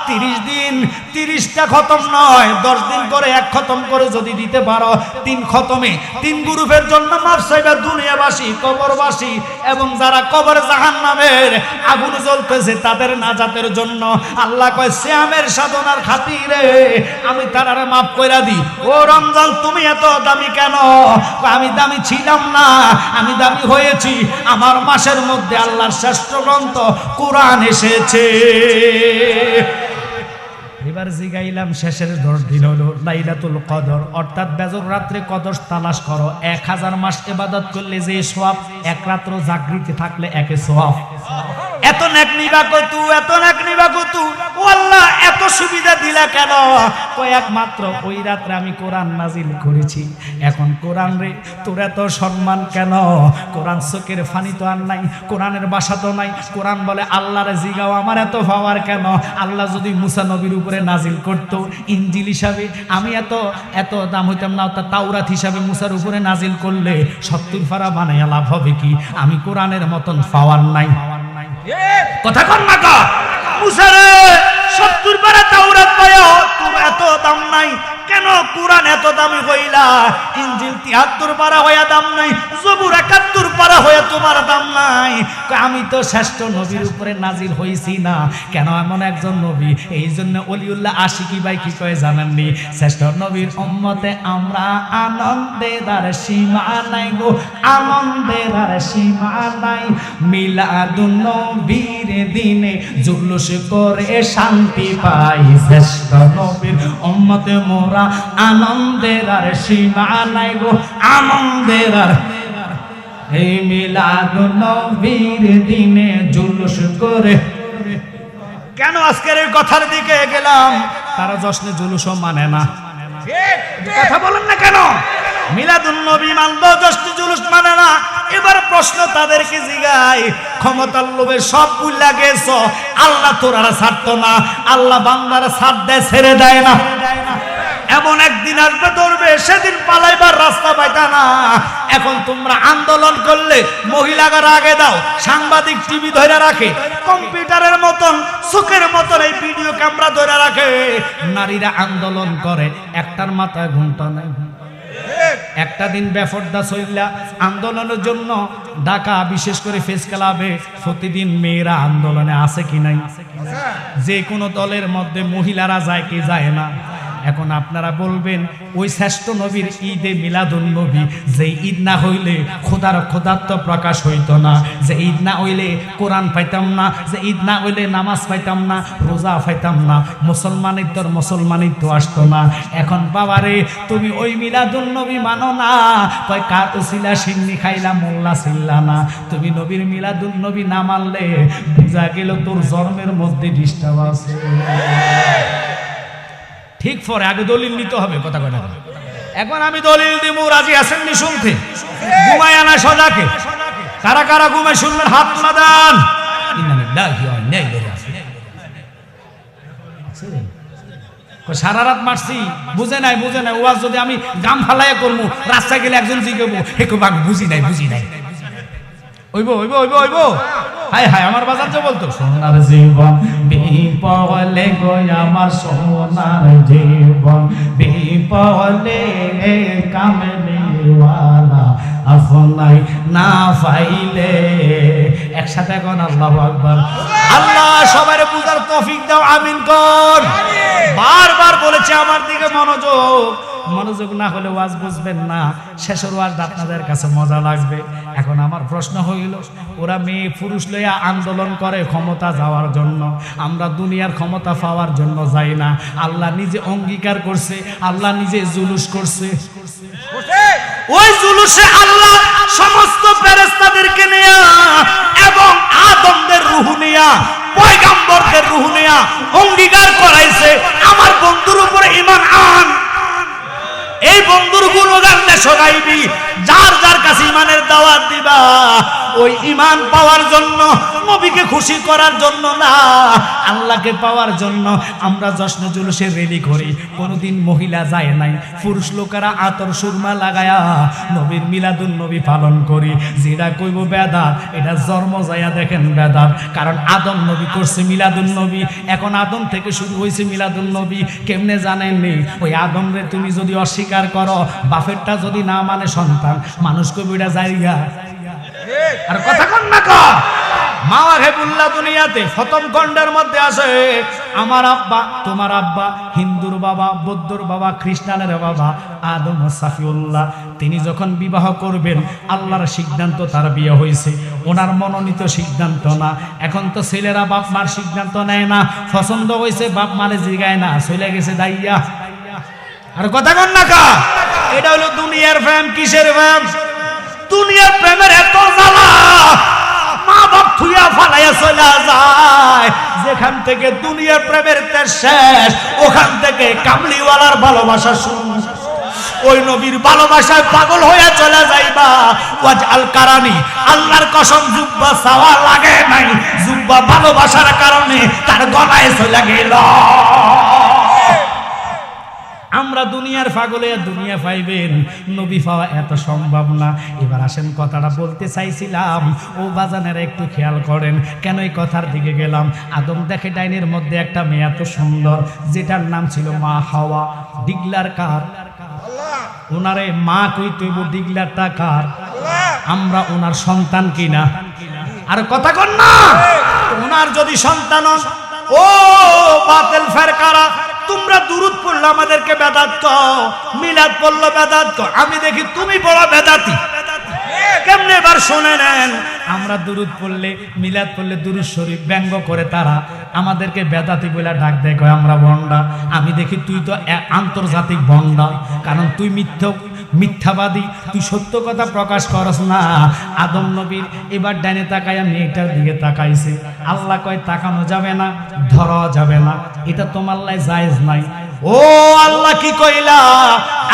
30 দিন 30টা খতম নয়, 10 দিন করে 1 খতম করে যদি দিতে পারো, 3 খতমে 3 গ্রুপের জন্য মাফ চাইবা, দুনিয়াবাসী, কবরবাসী এবং যারা কবরে জাহান্নামের আগুন জ্বলতেছে তাদের নাজাতের জন্য। আল্লাহ কয় সিয়ামের সাধনার খাতিরে আমি তারারে মাফ কইরা দিই। ও রমজান তুমি এত দামি কেন? আমি দামি ছিলাম না, আমি দামি হয়েছি। আমার মাসের মধ্যে আল্লাহর শ্রেষ্ঠ গ্রন্থ কোরআন এসেছে। এবার জিগাইলাম, শেষের 10 দিন হলো লাইলাতুল কদর, অর্থাৎ বেজর রাত্রে কদর তালাশ করো। 1000 মাস ইবাদত করলে যে সওয়াব, 1 রাত্র জাগরিতে থাকলে 1 সওয়াব। এত নেক নিবা কত, এত নেক নিবা কত, ও আল্লাহ এত সুবিধা দিলা কেন? কয় একমাত্র ওই রাত্রে আমি কোরআন নাজিল করেছি। এখন কোরআন রে তোর এত সম্মান কেন? কোরআন চোখের ফানি তো আর নাই, কোরআনের ভাষা তো নাই। কোরআন বলে আল্লাহরে জিগাও আমার এত পাওয়ার কেন? আল্লাহ যদি মুসা নবীর উপরে নাজিল করতো ইনজিল হিসাবে, আমি এত দাম হইতাম না। তাওরাত হিসাবে মুসার উপরে নাজিল করলে 70 পারা বানাইয়া লাভ হবে কি? আমি কোরআনের মতন পাওয়ার নাই, কথা কন না কা? মুসারে 70 পারা তাওরাত পায়ও, তোর এত দাম নাই কেন? কোরআন এত দামি হইলা, ইনজিল 73 পারা হইয়া দাম নাই, জবুর 71 পারা হইয়া তোমার দাম নাই। আমি তো শ্রেষ্ঠ নবীর উপরে নাজিল হইছি না কেন? এমন একজন নবী, এই জন্য ওলিউল্লাহ আশিকি ভাই কি কয় জানেননি? শ্রেষ্ঠ নবীর উম্মতে আমরা আনন্দের আর সীমা নাই গো, আনন্দের আর সীমা নাই। মিলাদুন নবীর দিনে জুলুস করে শান্তি পাই, শ্রেষ্ঠ নবীর উম্মতে মোরা আনন্দের আর সীমা নাই গো, আনন্দের আর। এই মিলাদুন নবীর দিনে জুলুস করে কেন? আজকের এই কথার দিকে গেলাম, তারা জশ্নে জুলুসও মানে না, কথা বলেন না কেন? মিলাদুন নবী মানলো, জশ্নে জুলুস মানে না। এবার প্রশ্ন তাদেরকে জিগাই, ক্ষমতার লোভে সব ভুইলা গেছো, আল্লাহ তোরা ছাড়তো না, আল্লাহ বান্দারা ছাড় দেয়, ছেড়ে দেয় না। এমন একদিন আসবে ধরবে, সেদিন পালাইবার রাস্তা পাইতা না। এখন তোমরা আন্দোলন করলে মহিলাদের আগে দাও, সাংবাদিক টিভি ধরে রাখে, কম্পিউটারের মতন চোখের মতন এই ভিডিও ক্যামেরা ধরে রাখে। নারীরা আন্দোলন করে, একটার মাথায় ঘুমটা নাই, একটা দিন বেফরদা সইলা আন্দোলনের জন্য ঢাকা বিশেষ করে ফেস ক্লাবে প্রতিদিন মেয়েরা আন্দোলনে আছে কি নাই? যে কোনো দলের মধ্যে মহিলারা যায় কি যায় না? এখন আপনারা বলবেন ওই শ্রেষ্ঠ নবীর ঈদে মিলাদুন নবী, যে ঈদ না হইলে খোদাত্ব প্রকাশ হইতো না, যে ঈদ না হইলে কোরআন পাইতাম না, যে ঈদ না হইলে নামাজ পাইতাম না, রোজা পাইতাম না, মুসলমানিত্ব আসতো না। এখন বাবারে তুমি ওই মিলাদুন নবী মানো না, কয় কার উসিলা সিন্নি খাইলা মোল্লা ছিল্লা না। তুমি নবীর মিলাদুন নবী না মানলে বুঝা গেল তোর জন্মের মধ্যে ডিস্টার্ব আছে। ঠিক পরে আগে দলিল নিতে হবে, কথা কথা। এখন আমি দলিল দিব, রাজি আছেন নি শুনতে? ঘুমায় আনা সজাকে কারা কারা ঘুমায় শুনবেন হাত তুলে দেন। সারা রাত মারছি, বুঝে নাই ওয়াজ যদি আমি গাম ফালাইয়া করবো, রাস্তায় গেলে একজন জিজ্ঞেস আমি বুঝি নাই ওইব হায় হায় আমার বাজার যে বলতো সোনার জীবন বিপলে গো আমার সোনার জীবন বিপলে কামলিওয়ালা আপনাই না পাইলে। একসাথে এখন আল্লাহু আকবার। আল্লাহ সবারে বুঝার তৌফিক দাও, আমিন কর। বারবার বলেছে আমার দিকে মনোযোগ না হলে ওয়াজ বুঝবেন না, শেষের ওয়াজ আপনাদের কাছে মজা লাগবে। এখন আমার প্রশ্ন হইল, ওরা মেয়ে পুরুষ লইয়া আন্দোলন করে ক্ষমতা যাওয়ার জন্য, আমরা দুনিয়ার ক্ষমতা পাওয়ার জন্য যাই না। আল্লাহ নিজে অঙ্গীকার করছে, আল্লাহ নিজে জুলুস করছে। ওই জুলুসে আল্লাহ সমস্ত ফেরেশতাদেরকে নিয়ে এবং আদমদের রূহ নিয়ে, পয়গম্বরদের রূহ নিয়ে অঙ্গীকার করাইছে, আমার বন্ধুর উপরে ঈমান আন। এই বন্ধুর গুণগান শোনাইবি, যার যার কাছে ঈমানের দাওয়াত দিবা, ওই ঈমান পাওয়ার জন্য, নবীকে খুশি করার জন্য না, আল্লাহকে পাওয়ার জন্য আমরা জশ্ন জুলুসে রেলি করি। কোনোদিন মহিলা যায় নাই, পুরুষ লোকেরা আতর সুরমা লাগায়া নবীর মিলাদুন নবী পালন করি। যেটা কইব বেদাত, এটা জন্ম যায়া দেখেন বেদাত। কারণ আদম নবী করছে মিলাদুন নবী, এখন আদম থেকে শুরু হয়েছে মিলাদুন নবী। কেমনে জানেননি? ওই আদম রে তুমি যদি অস্বীকার করো, বাপেরটা যদি না মানে সন্তান, মানুষ কইব এটা জায়গা। আর কথা কন না কা মাওয়া হেবুল্লাহ দুনিয়াতে প্রথম খণ্ডের মধ্যে আছে আমার আব্বা, তোমার আব্বা, হিন্দুর বাবা, বৌদ্ধর বাবা, খ্রিস্টানের বাবা আদম সাফিউল্লাহ। তিনি যখন বিবাহ করবেন, আল্লাহর সিদ্ধান্ত তার বিয়ে হয়েছে, ওনার মনোনীত সিদ্ধান্ত না। এখন তো ছেলেরা বাপ মার সিদ্ধান্ত নেয় না, পছন্দ হয়েছে বাপ মারে জিগায় না, চলে গেছে দাইয়া। আর কথা কন না কা এটা হলো দুনিয়ার প্রেম। কিসের প্রেম? দুনিয়ার প্রেমের এত জ্বালা, মা বাপ থুইয়া ফালাইয়া চলে যায়। যেখান থেকে দুনিয়ার প্রেমের তেজ শেষ, ওখান থেকে কামলিওয়ালার ভালোবাসা শুরু। ওই নবীর ভালোবাসায় পাগল হয়ে চলে যাইবা। ওয়াজ আল কারানি, আল্লাহর কসম জুব্বা চাওয়া লাগে নাই, জুব্বা ভালোবাসার কারণে তার গলায় চলে গেল। আমরা দুনিয়ার পাগলে দুনিয়া পাইবেন, নবী পাওয়া এত সম্ভব না। এবার আসেন কথাটা বলতে চাইছিলাম, ও বাজানেরা একটু খেয়াল করেন কেন এই কথার দিকে গেলাম। আদম দেখে ডাইনের মধ্যে একটা মেয়ে এত সুন্দর, যেটার নাম ছিল মা হাওয়া। ডিগলার কার? ওনারে মা কইতে হইব, ডিগলারটা কার? আমরা ওনার সন্তান কিনা? আর কথা কন না, ওনার যদি সন্তান, ও বাতিল ফেরকারা, তোমরা দুরূদ পড়লে আমাদেরকে বেদাত কও, মিলাদ পড়লো বেদাত কও। আমি দেখি তুমি বড় বেদাতি। কেমনে এবার শুনে নেন, আমরা দুরূদ পড়লে, মিলাদ পড়লে দুরূদ শরীফ ব্যঙ্গ করে তারা আমাদেরকে বেদাতি বলে ডাক দেয়, কয় আমরা বন্ডা। আমি দেখি তুই তো আন্তর্জাতিক বন্ডা, কারণ তুই মিথ্যাবাদী, তুই সত্য কথা প্রকাশ করস না। আদম নবীর এবার ডাইনে তাকাইয়া মেয়েটার দিকে তাকাইছে। আল্লাহ কয় তাকানো যাবে না, ধরা যাবে না, এটা তোমার লাই জায়েজ নাই। ও আল্লাহ কি কইলা?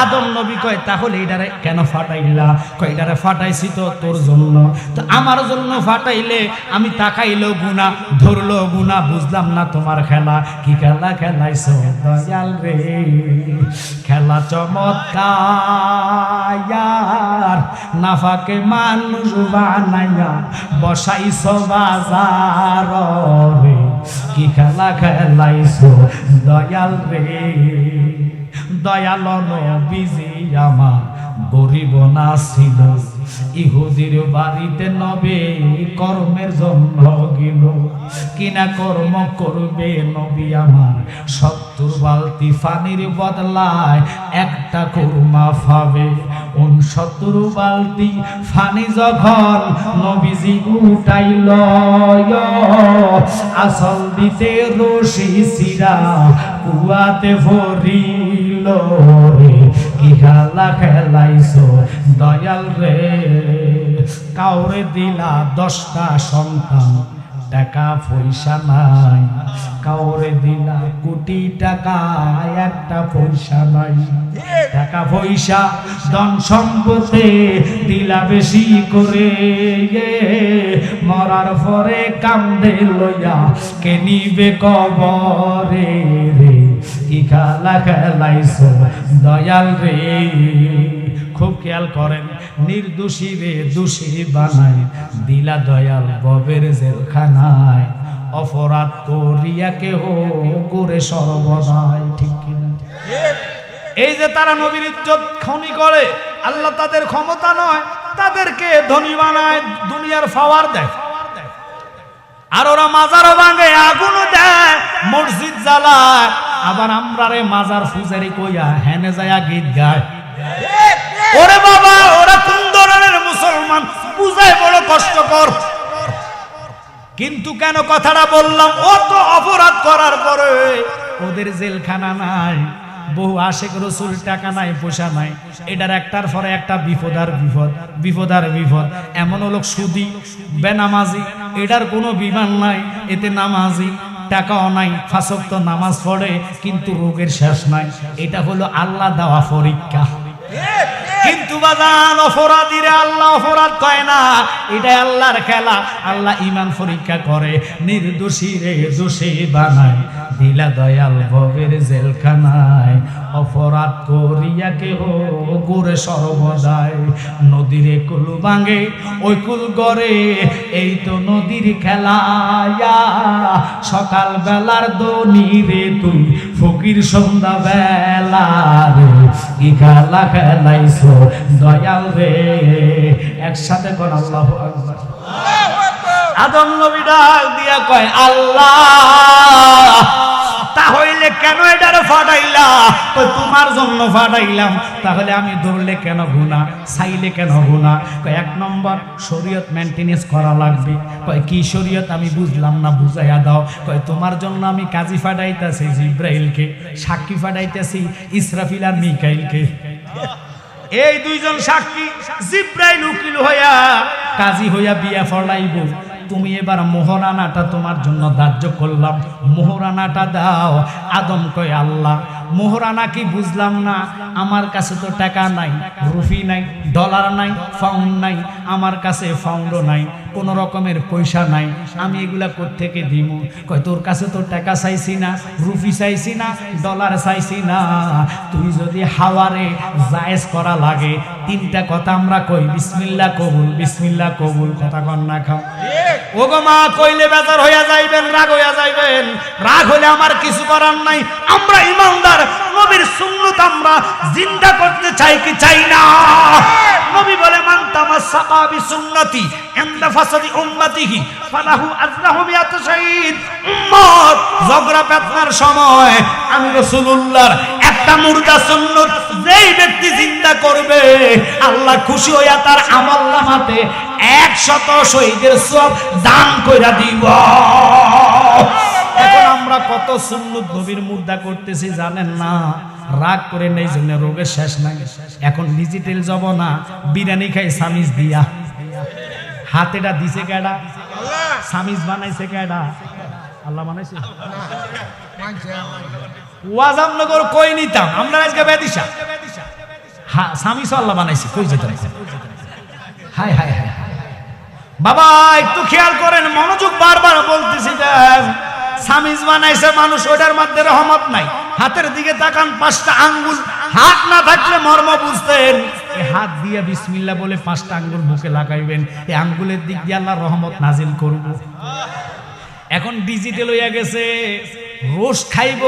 আদম নবী কয় তাহলে এটারে কেন ফাটাইলা? কয় এটারে ফাটাইছি তো তোর জন্য, তো আমার জন্য ফাটাইলে আমি তাকাইলো গুনাহ, ধরলো গুনাহ, বুঝলাম না তোমার খেলা। কি খেলা খেলাইছো দয়াল রে? খেলা চমৎকার, নাফাকে মানুষ বানাইয়া বসাইছো বাজার রে। কি খেলা খেলাইছো দয়াল রে? দয়াল নবীজি আমার গরিব না ছিল, ইহুদির বাড়িতে নবী কর্মের জন্য গেল। কিনা কর্ম করবে নবী আমার, 70 বালতি পানির বদলায় একটা কুরমা পাবে। 69 বালতি পানি যখন নবীজি উঠাইল, আসল দিতে রশি সিরা কুয়াতে ভরিল রে। কি খেলা খেলাইছো দয়াল রে, কাউরে দিলা 10টা সন্তান, টাকা পয়সা নাই। কাউরে দিলা কোটি টাকা, একটা পয়সা নাই। টাকা পয়সা ধন সম্পদে দিলা বেশি করে, মরার পরে কান্দে লইয়া কে নিবে কবরে রে। কি খেলা খেলাইছো দয়াল রে। খুব খেয়াল করেন, নির্দোষী রে দোষী বানাই দিলা দয়াল ববের জেলখানায়। অপরাধ করিয়া কেহ করে সর্বদাই, ঠিক কিনা? এই যে তারা নবীর ইজ্জত খনি করে, আল্লাহ তাদের ক্ষমতা নয়, তাদেরকে ধনী বানায়, দুনিয়ার পাওয়ার দেয়। আর ওরা মাজারও ভাঙে, আগুনও দেয়, মসজিদ জ্বালায়। আবার আমরা রে মাজার ফুজারি কইয়া হেনে যায়া গীত গায়। ওরে বাবা, ওরা কোন ধরনের মুসলমান বুঝায় বড় কষ্টকর। কিন্তু কেন কথাটা বললাম, অত অপরাধ করার পরে ওদের জেলখানা নাই, বহু আশেক রসুল টাকা নাই, পয়সা নাই। এটার একটার পরে একটা বিপদ আর বিপদ, বিপদ আর বিপদ। এমন লোক সুদি, বেনামাজি, এটার কোনো বিমান নাই। এতে নামাজি, টাকাও নাই, 5 ওয়াক্ত নামাজ পড়ে, কিন্তু রোগের শেষ নাই। এটা হলো আল্লাহ দেওয়া পরীক্ষা। কিন্তু বাজান, অপরাধীরা আল্লাহ অপরাধ কয় না, এটা আল্লাহর খেলা। আল্লাহ ইমান পরীক্ষা করে, নির্দোষী রে দোষী বানায় দিলা দয়াল ভবের জেলখানায়। অপরাধ করিয়া কেহ করে সর্বদাই, নদীরে কুল ভাঙে ওই কুল গড়ে, এই তো নদীর খেলা। সকাল বেলার দনি রে তুই ফকির, সন্ধ্যা বেলা রে কি খেলা খেলাইছো দয়াল রে। একসাথে কোন আল্লাহু আকবার। আদম নবী ডাক দিয়া কয় আল্লাহ, তাহলে কেন এটারে ফাটাইলা? কই তোমার জন্য ফাটাইলাম। তাহলে আমি ধরলে কেন গুনাহ, চাইলে কেন গুনাহ? কই 1 নম্বর শরীয়ত মেইনটেনেন্স করা লাগবে। কই কি শরীয়ত আমি বুঝলাম না, বুঝাইয়া দাও। কই তোমার জন্য আমি কাজী ফাটাইতাছি জিব্রাইলকে, সাক্ষী ফাটাইতাছি ইসরাফিল আর মিকাইলকে। এই দুইজন সাক্ষী, জিব্রাইল উকিল হইয়া কাজী হইয়া বিয়া ফলাইব। তুমি এবার মোহরানাটা তোমার জন্য ধার্য করলাম, মোহরানাটা দাও। আদম কয় আল্লাহ, মোহরানা কি বুঝলাম না, আমার কাছে তো টাকা নাই, রুপি নাই, ডলার নাই, পাউন্ড নাই, আমার কাছে পাউন্ডও নাই, কোন রকমের পয়সা নাই, আমি এগুলা কোত্থেকে দিব? কয় তোর কাছে তো টাকা চাইছি না, রুপি চাইছি না, ডলার চাইছি না। তুই যদি হাওয়ারে জায়েজ করা লাগে, 3টা কথা আমরা কই, বিসমিল্লাহ কবুল, বিসমিল্লাহ কবুল, কথা কন না খাও। ওগো মা, কইলে বেজার হইয়া যাইবেন, রাগ হইয়া যাইবেন। রাগ হলে আমার কিছু করার নাই। আমরা ইমানদার, নবীর সুন্নাত আমরা জিন্দা করতে চাই কি চাই না? নবী বলে মান তামাসসাকা বিসুন্নতি ইনদা ফাসাদি উম্মতিহি ফালাহু আজরাহু মিয়াতু শাহীদ। উম্মত ঝগড়া পেতনার সময় আমি রাসূলুল্লাহর একটা মুর্দা সুন্নাত যেই ব্যক্তি জিন্দা করবে, আল্লাহ খুশি হইয়া তার আমলনামাতে 100 শহীদের সওয়াব দান কইরা দিব। এখন আমরা কত সুন্নাত নবীর মুর্দা করতেছি জানেন না? রাগ করে নেই জন্য রোগের শেষ নাই। এখন ডিজিটাল জমানা, বিরিয়ানি খাই সামিজ দিয়া। হাতেটা দিছে কেডা? সামিজ বানাইছে কেডা? আল্লাহ বানাইছে। ওয়াজামনগর কই নিতাম আমরা, আজকে বেদিশা সামিজ আল্লাহ বানাইছে, কই যেতে? হায় হায় হায় বাবা, একটু খেয়াল করেন, মনোযোগ বারবার বলতেছি। সামিজ বানাইছে মানুষ, ওটার মধ্যে রহমত নাই। হাতের দিকে তাকান, 5টা আঙ্গুল, হাত না থাকলে মর্ম বুঝতেন। এই হাত দিয়ে বিসমিল্লাহ বলে 5টা আঙ্গুল মুখে লাগাইবেন, এই আঙ্গুলের দিক দিয়ে আল্লাহ রহমত নাজিল করব। এখন ডিজিটাল হইয়া গেছে, রোস্ট খাইব,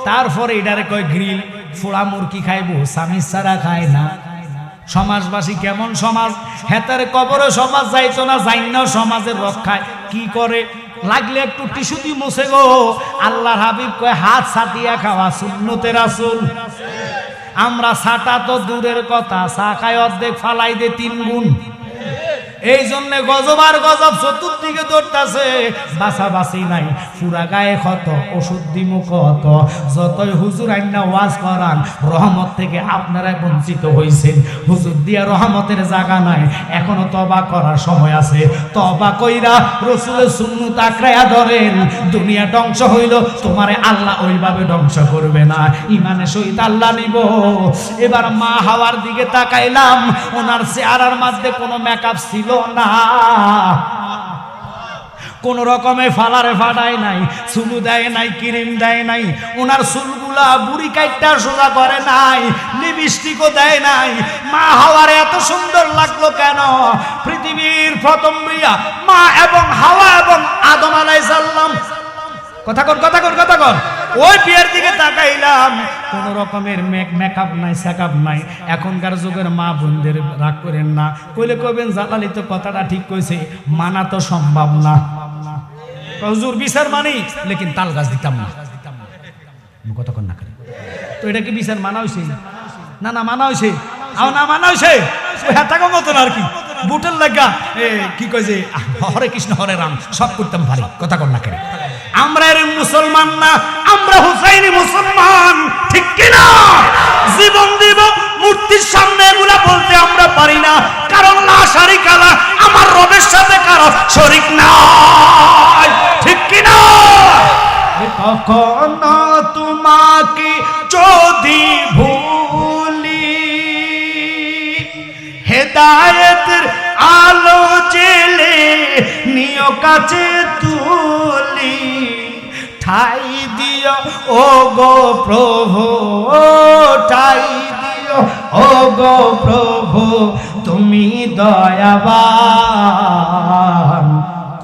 তারপরে এটারে কয় গ্রিল, ফোড়া মুরগি খাইব, সামিজ ছাড়া খায় না। সমাজবাসী কেমন সমাজ, হেতার কবরে সমাজ যাইতো না, যাইনা সমাজের রক্ষায় কি করে, লাগলে একটু টিস্যু দিয়ে মুছে গো। আল্লাহর হাবিব কয় হাত ছাতিয়া খাওয়া সুন্নতে রাসূল। আমরা ছাটা তো দূরের কথা, চা খায় অর্ধেক ফালাই দে 3 গুণ। এই জন্য গজব আর গজব চতুর্দিকে দৌড়তাছে, বাঁচাবাঁচি নাই, পুরা গায়ে ক্ষত, ওষুধ দিমু কত। যতই হুজুর আইনা ওয়াজ করান, রহমত থেকে আপনারা বঞ্চিত হইছেন। হুজুর দিয়া রহমতের জায়গা নাই, এখনো তওবা করার সময় আছে। তওবা কইরা রাসূলের সুন্নাত আঁকড়ায়া ধরেন। দুনিয়া ধ্বংস হইল, তোমারে আল্লাহ ওইভাবে ধ্বংস করবে না, ইমানের সহিত আল্লাহ নিব। এবার মা হাওয়ার দিকে তাকাইলাম, ওনার চেহারার মধ্যে কোনো মেকআপ ছিল না, কোন রকমে ফালারে ফাটায় নাই, চুলু দেয় নাই, ক্রিম দেয় নাই, ওনার চুলগুলা বুড়ি কাইটটা সোজা করে নাই, লিপস্টিকও দেয় নাই। মা হাওয়ার এত সুন্দর লাগলো কেন? পৃথিবীর প্রথম বিয়া মা এবং হাওয়া এবং আদম আলাইহিস সালাম। কথা কর। ওই বিয়ের দিকে তাকাইলাম, কোন রকমের মেকআপ নাই, সেকআপ নাই। এখনকার যুগের মা বোনদের রাগ করেন না, কইলে কবেন জালালি তো কথাটা ঠিক কইছে, মানা তো সম্ভব না। হুজুর বিচার মানি, লেকিন তাল গাছ দিতাম না। কতক্ষণ না করে তো এটা কি বিচার মানা হইছে? না মানা হইছে, আও না মানা হইছে, হেতাগো মতন আর কি। বুটের লাগা কি কয় যে হরে কৃষ্ণ হরে রাম সব করতাম ভারী। কথা কর না করে, আমরা এর মুসলমান না, আমরা হুসাইনি মুসলমান, ঠিক কিনা? জীবন দিব মূর্তির সামনে, এগুলা বলতে আমরা পারি না, কারণ লা শারিকা লা, আমার রবের সাথে কারো শরীক নাই, ঠিক কিনা? কখনো তোমাকে যদি ভুলি, হেদায়েতের আলো জেলে নিয় কাছে তুলি, ঠাই দিও ও গো প্রভু, ঠাই দিও ও গো প্রভু, তুমি দয়াবান,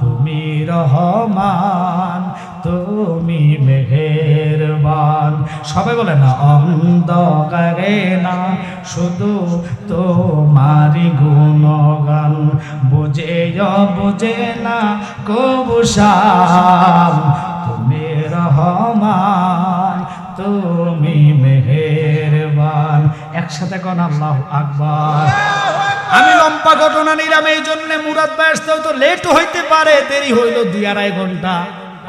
তুমি রহমান, তুমি মেহেরবান। সবাই বলে না, অন্ধকারে না শুধু তোমারি গুণগান, বুঝে না কবুশাম, তুমি রহমান, তুমি মেহেরবান। একসাথে কোন আল্লাহু আকবার। আমি লম্বা ঘটনা নিলাম, এই জন্য মুরাদ ভাই আসতে হয়তো লেট হইতে পারে, দেরি হইল 2-2.5 ঘন্টা।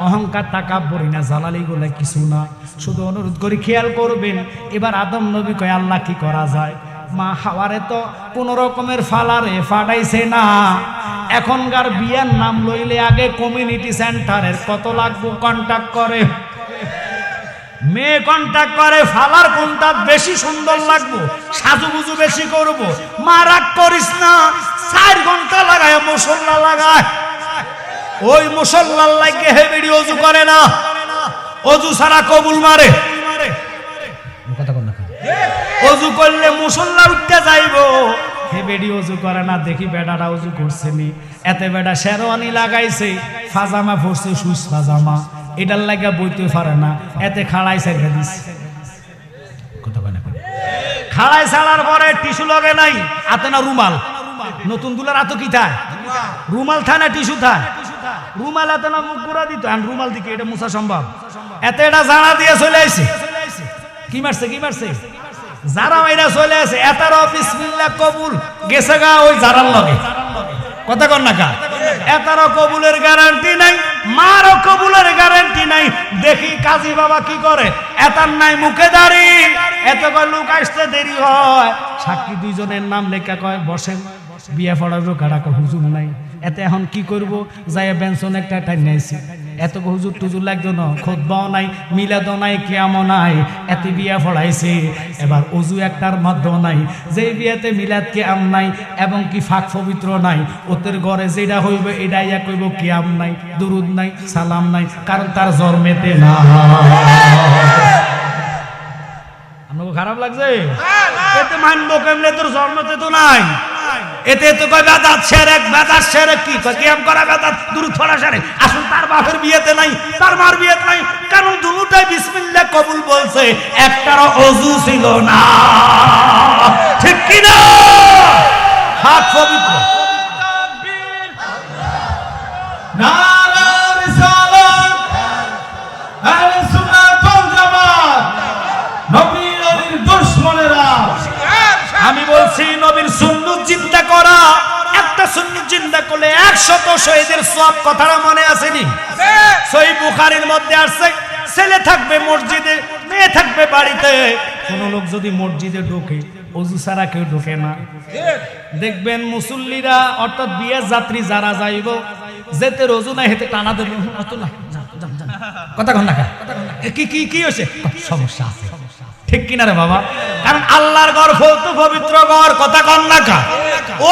অহংকার তাকাব্বুরি না, জালালি গুলা কিছু না, শুধু অনুরোধ করি খেয়াল করবেন। এবার আদম নবী কয় আল্লাহ কি করা যায়? মা হাওয়ারে তো কোন রকমের ফালারে ফাটাইছে না। এখনকার বিয়ার নাম লইলে আগে কমিউনিটি সেন্টারের কত লাগবো কন্টাক্ট করে, মেয়ে কন্টাক্ট করে, ফালার কোনটা বেশি সুন্দর লাগবো, সাজুগুজু বেশি করবো। মা রাগ করিস না, 4 ঘন্টা লাগায় মুসল্লা লাগায়, ওই মুসল্লার লাগে হেবেডি অজু করে না, অজু ছাড়া কবুল মারে। অজু করলে মুসল্লা উঠতে যাইবো, হেবেডি অজু করে না। দেখি বেটাটা অজু করছে নি, এতে বেটা শেরওয়ানি লাগাইছে, ফাজামা পরছে, সুইস ফাজামা, এটার লাগা বইতে পারে না, এতে খাড়াই ছেড়ে দিছে। খাড়াই ছাড়ার পরে টিস্যু লগে নাই, হাতে না রুমাল, নতুন দুলার হাতে কি থায়? রুমাল থায় না টিস্যু থায়? রুমাল হাতে না মুখ গুড়া দিত, রুমাল দিকে এটা মুছা সম্ভব। এতে এটা জানা দিয়ে চলে আসে, কি মারছে যারা মাইরা চলে আসে, এতার বিসমিল্লাহ কবুল গেছে গা ওই জারার লগে। কথা কর না কা, এতারও কবুলের গ্যারান্টি নাই, মারও কবুলের গ্যারান্টি নাই। দেখি কাজী বাবা কি করে, এতার নাই মুখে দাড়ি, এত লোক আসতে দেরি হয়, সাক্ষী 2 জনের নাম লেখা কয় বসেন, বিয়ে পড়াবো কারা, হুজুর নাই। এতে এখন কি করব, যাই বেঞ্চন একটা টাইম নিয়েছি, এত হুজুর টুজুর লাগতো না, খুতবাও নাই, মিলাদও নাই, কিয়ামও নাই, এতে বিয়া পড়াইছে। এবার অজু একটার মধ্যেও নাই, যে বিয়াতে মিলাদ কিয়াম নাই এবং কি ফাঁক পবিত্র নাই, ওদের ঘরে যেটা হইবে এটাই কইব, কিয়াম নাই, দুরুদ নাই, সালাম নাই, কারণ তার জন্মেতে না। আপনাকে খারাপ লাগছে? এতে মানবো কেমনে, তোর জন্মতে তো নাই, এতে তো কয় বেদাত শিরক, বেদাত শিরক কি কয় কিয়াম করা বেদাত, দুরূদ পড়া শিরক। আসল তার বাপের বিয়েতে নাই, তার মার বিয়েতে নাই, কারণ দুটোটাই বিসমিল্লাহ কবুল বলছে, একটারও ওযু ছিল না। ঠিক কি না? হাত পবিত্র। নারা রিসালাত, আহলে সুন্নাত ওয়াল জামাত, নবী আলীর দুশমনেরা। আমি বলছি নবীর সুন্নাত জিন্দা করা, একটা সুন্নাত জিন্দা করলে 100 শহীদের সওয়াব, কথাটা মনে আসেনি? সহিহ বুখারীর মধ্যে আছে, ছেলে থাকবে মসজিদে, মেয়ে থাকবে বাড়িতে। কোন লোক যদি মসজিদে ঢোকে, ওযু ছাড়া কেউ ঢোকে না। দেখবেন মুসল্লিরা অর্থাৎ বিয়ে যাত্রী যারা যাইব, যেতে রোজু নাই হেতে টানা দেবে, অত না কথা কন না, কি কি কি হয়েছে, সমস্যা আছে। ঠিক কিনা রে বাবা? কারণ আল্লাহর ঘর তো পবিত্র ঘর, কথা কন না কা।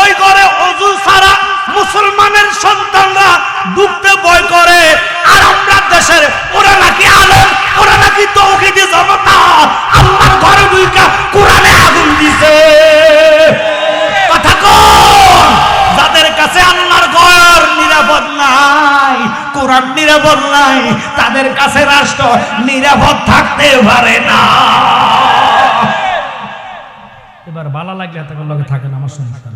ওই ঘরে ওযু ছাড়া মুসলমানের সন্তানরা ঢুকতে ভয় করে। আর আমরা দেশের ওরা নাকি আলেম, ওরা নাকি তৌহিদি জনতা, আল্লাহর ঘরে ঢুকা কোরআনে আগুন দিছে। কথা কন, যাদের কাছে আল্লাহর ঘর নিরাপদ নাই, কোরআন নিরাপদ নাই, তাদের কাছে রাষ্ট্র নিরাপদ থাকতে পারে না। এবার ভালো লাগলে এতক্ষণ লগে থাকেন আমার সন্তান,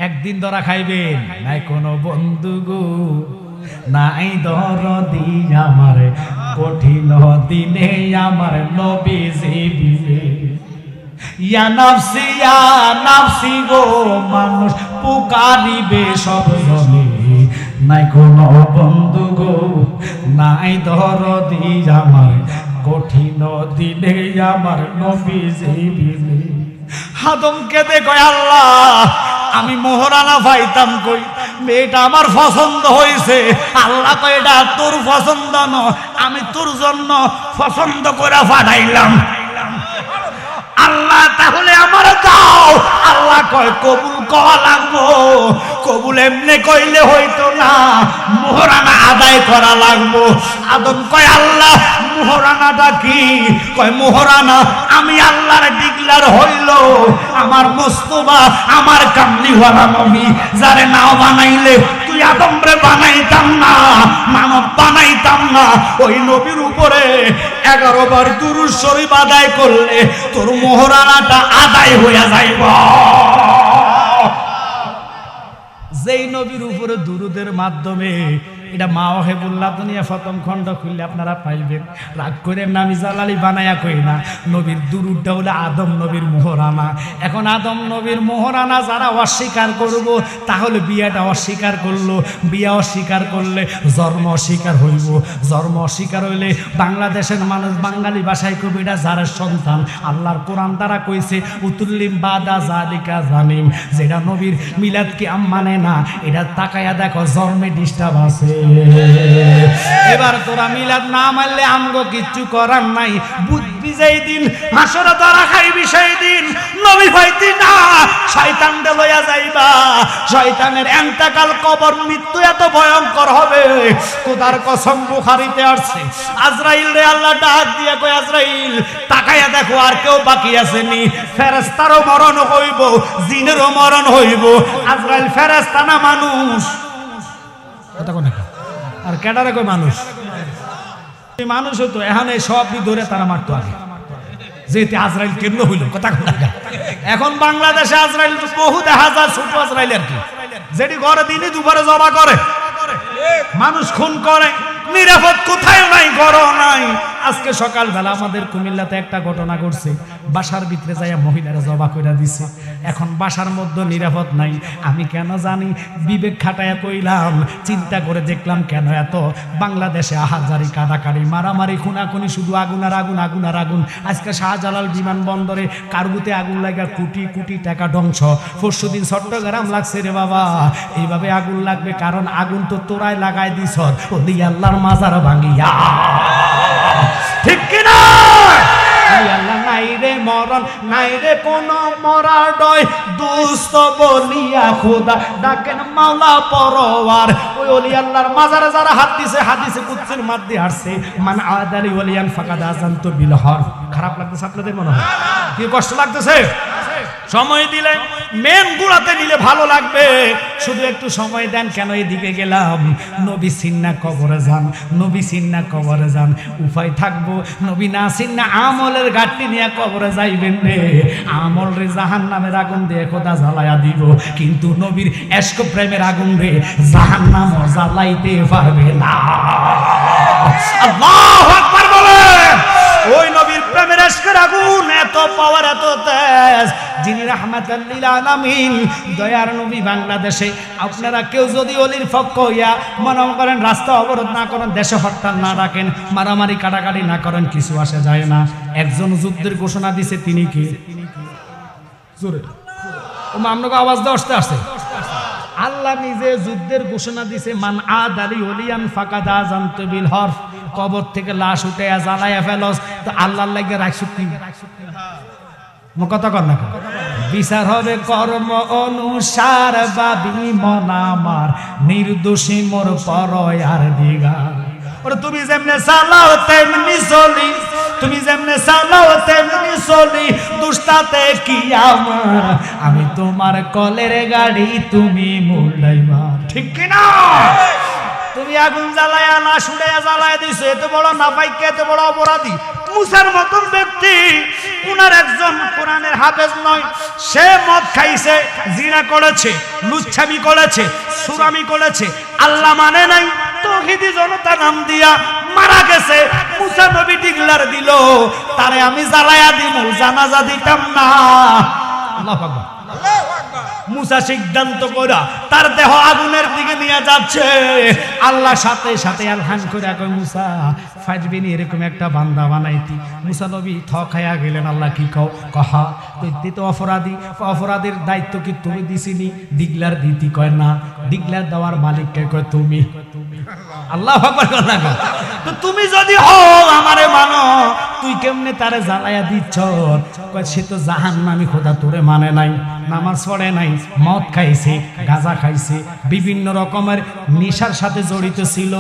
একদিন ধরা খাইবেন নাই কোনো বন্ধু গো, নাই দরদি আমার কঠিন দিনে আমার নবীজি বিনে। ইয়া নাফসি গো, মানুষ পুকারিবে সব জনে, নাই কোনো বন্ধু গো, নাই দরদি আমার কঠিন দিনে আমার নবীজি বিনে। আদমকে দেখো আল্লাহ, আমি মোহরানা পাইতাম কই, মেয়েটা আমার পছন্দ হয়েছে। আল্লাহ তো এটা তোর পছন্দ ন, আমি তোর জন্য পছন্দ করে পাঠাইলাম। আল্লাহ তাহলে আমার দাও। আল্লাহ কয় কবুল কওয়া লাগবো, কবুল এমনি কইলে হইতো না, মোহরানা আদায় করা লাগবো। আদম কয় আল্লাহ মোহরানাটা কি? কয় মোহরানা আমি আল্লাহর ডিক্লার হইল, আমার মোস্তফা আমার কামলিওয়ালা নবী, যারে নাও বানাইলে তুই আদমরে বানাইতাম না, মানব বানাইতাম না। ওই নবীর উপরে 11 বার দুরূদ শরীফ আদায় করলে তোর মোহরানাটা আদায় হইয়া যাইব। যেই নবীর উপরে দুরুদের মাধ্যমে, এটা মা ওহেবুল্লাহ দুনিয়া প্রথম খণ্ড খুললে আপনারা পাইবেন। রাগ করে নামি জালালি বানায়া কই না, নবীর দুরুদটা হলো আদম নবীর মোহরানা। এখন আদম নবীর মোহরানা যারা অস্বীকার করব, তাহলে বিয়াটা অস্বীকার করলো, বিয়া অস্বীকার করলে জন্ম অস্বীকার হইব, জন্ম অস্বীকার হইলে বাংলাদেশের মানুষ বাঙালি ভাষায় কবি এটা যার সন্তান। আল্লাহর কোরআন দ্বারা কইছে উতুল্লিম বাদা জালিকা জানিম, যেটা নবীর মিলাদকে মানে না, এটা তাকায়া দেখো জন্মে ডিস্টার্ব আছে। এবার তোরা মিলাদ না মানলে আমগো কিচ্ছু করার নাই। বুঝবি যেই দিন হাসরে ধরা খাইবি, সেই দিন নবী হইতি না, শয়তান দে লইয়া যাইবা। শয়তানের এন্তাকাল, কবর, মৃত্যু এত ভয়ঙ্কর হবে, খোদার কসম বুখারীতে আসছে। আজরাইল রে আল্লাহ ডাক দিয়া কয়, আজরাইল তাকায়া দেখো আর কেউ বাকি আসেনি। ফেরেশতারও মরণ হইব, জিনেরও মরণ হইব। আজরাইল ফেরেশতা না মানুষ? কথা কোন আর কেডারে কই মানুষ? মানুষ হতো এখন এই সব ধরে তারা মারতো আগে, যেতে আজরাইল কেন হইল? কথা কোন। এখন বাংলাদেশে আজরাইল বহু দেখা যায়, ছোট আজরাইল আর কি, যেটি ঘরে দিনে দুপুরে জবা করে, মানুষ খুন করে, নিরাপদ কোথায় নাই, ঘরও নাই। আজকে সকালবেলা আমাদের কুমিল্লাতে একটা ঘটনা ঘটছে, বাসার ভিতরে যাইয়া মহিলারা জবা কইরা দিছে। এখন বাসার মধ্যে নিরাপদ নাই। আমি কেন জানি, বিবেক খাটায়া কইলাম, চিন্তা করে দেখলাম কেন এত বাংলাদেশে আহাজারি, কাটাকাটি, মারামারি, খুনাখুনি, শুধু আগুন আর আগুন, আগুন আর আগুন। আজকে শাহজালাল বিমানবন্দরে কার্গোতে আগুন লাগা কোটি কোটি টাকা ধ্বংস। পরশুদিন চট্টগ্রাম লাগছে রে বাবা। এইভাবে আগুন লাগবে কারণ আগুন তো তোরাই লাগাই দিছ, ওদি আল্লাহর মাজার ভাঙিয়া। ঠিক কিনা? আল্লাহ নাই রে মরণ, নাই রে কোন মরার ডয়, দুস্থ বলিয়া খোদা ডাকেন মাওলা পরওয়ার। ওই ওলি আল্লাহর মাজারে যারা হাত দিছে, হাদিসে কুদসির মধ্যে আসছে, মান আদালি ওলিয়ান ফাকাদ আযানতু বিল হর। খারাপ লাগতেছে আপনাদের মনে হয়? কি কষ্ট লাগতেছে? সময় দিলে মেন গুড়াতে নিলে ভালো লাগবে। শুধু একটু সময় দেন। কেন এদিকে গেলাম? নবী সিন্না কবরে যান, নবী সিন্না কবরে যান। উপায় থাকবো নবী না সিন্না আমলের ঘাটতি নিয়ে কবরে যাইবেন রে। আমল রে জাহান্নামের আগুন দিয়ে খোদা জ্বালায়া দিব, কিন্তু নবীর এশক প্রেমের আগুন রে জাহান্নাম জ্বালাইতে পারবে না। আল্লাহু আকবার বলেন। ওই নবীর প্রেমের এশকের আগুন এত পাওয়ার, এত তেজ, যিনি রাহমাতাল লিল আলামিন, দয়ার নবী। বাংলাদেশে আপনারা কেউ যদি অলির পক্ষ হইয়া মনে করেন রাস্তা অবরোধ না করেন, দেশে হরতাল না রাখেন, মারামারি কাটাকাটি না করেন, কিছু আসে যায় না। একজন যুদ্ধের ঘোষণা দিছে, তিনি কি? জোরে আপনাকে আওয়াজ দেওয়া আসতে আল্লাহ নিজে যুদ্ধের ঘোষণা দিছে, মান আদালি ওলিয়ান ফাকাদ আযানতু বিল হরফ। কবর থেকে লাশ উঠে জ্বালায়া ফেলস, তো আল্লাহর লাগে রাখছুতি কথা কর না। বিচার হবে কর্ম অনুসার, বাবি মন আমার নির্দোষী মোর পরয়ার দিগার। ওরে তুমি যেমনে চালাও তেমনি চলি, তুমি যেমনে চালাও তেমনি চলি, দুষ্টাতে কি আমার, আমি তোমার কলের গাড়ি, তুমি মূল ড্রাইভার। ঠিক কিনা? তুমি আগুন জ্বালায়া না শুনে জ্বালায় দিছো, এত বড় নাপাইকে, এত বড় অপরাধী। মুসার মতন ব্যক্তি, উনার একজন কোরআনের হাফেজ নয়, সে মদ খাইছে, জিনা করেছে, লুচ্ছামি করেছে, সুরামি করেছে, আল্লাহ মানে নাই, তৌহিদি জনতা নাম দিয়া মারা গেছে। মুসা নবী ডিগলার দিল, তারে আমি জ্বালায়া দিব, জানাজা দিতাম না। আল্লাহু আকবার। মুসা সিদ্ধান্ত করা তার দেহ আগুনের দিকে নিয়ে যাচ্ছে। আল্লাহ সাথে সাথে আলহান করে কয়, মুসা ফাজবিনি এরকম একটা বান্দা বানাইতি। মুসা নবী ঠকায়া গেলেন। আল্লাহ কি কও? কহা তুই তো অপরাধী, অপরাধের দায়িত্ব কি তুমি দিছিনি? ডিগলার দিতি? কয় না। ডিগলার দেওয়ার মালিককে কয় তুমি। আল্লাহু আকবার। তো তুমি যদি হও আমারে মানো, তুই কেমনে তারে জ্বালায়া দিচ্ছ? কয় সে তো জাহান্নামী, খোদা তোরে মানে নাই, নামাজ পড়ে নাই, মদ খাইছে, গাঁজা খাইছে, বিভিন্ন রকমের নেশার সাথে জড়িত ছিল,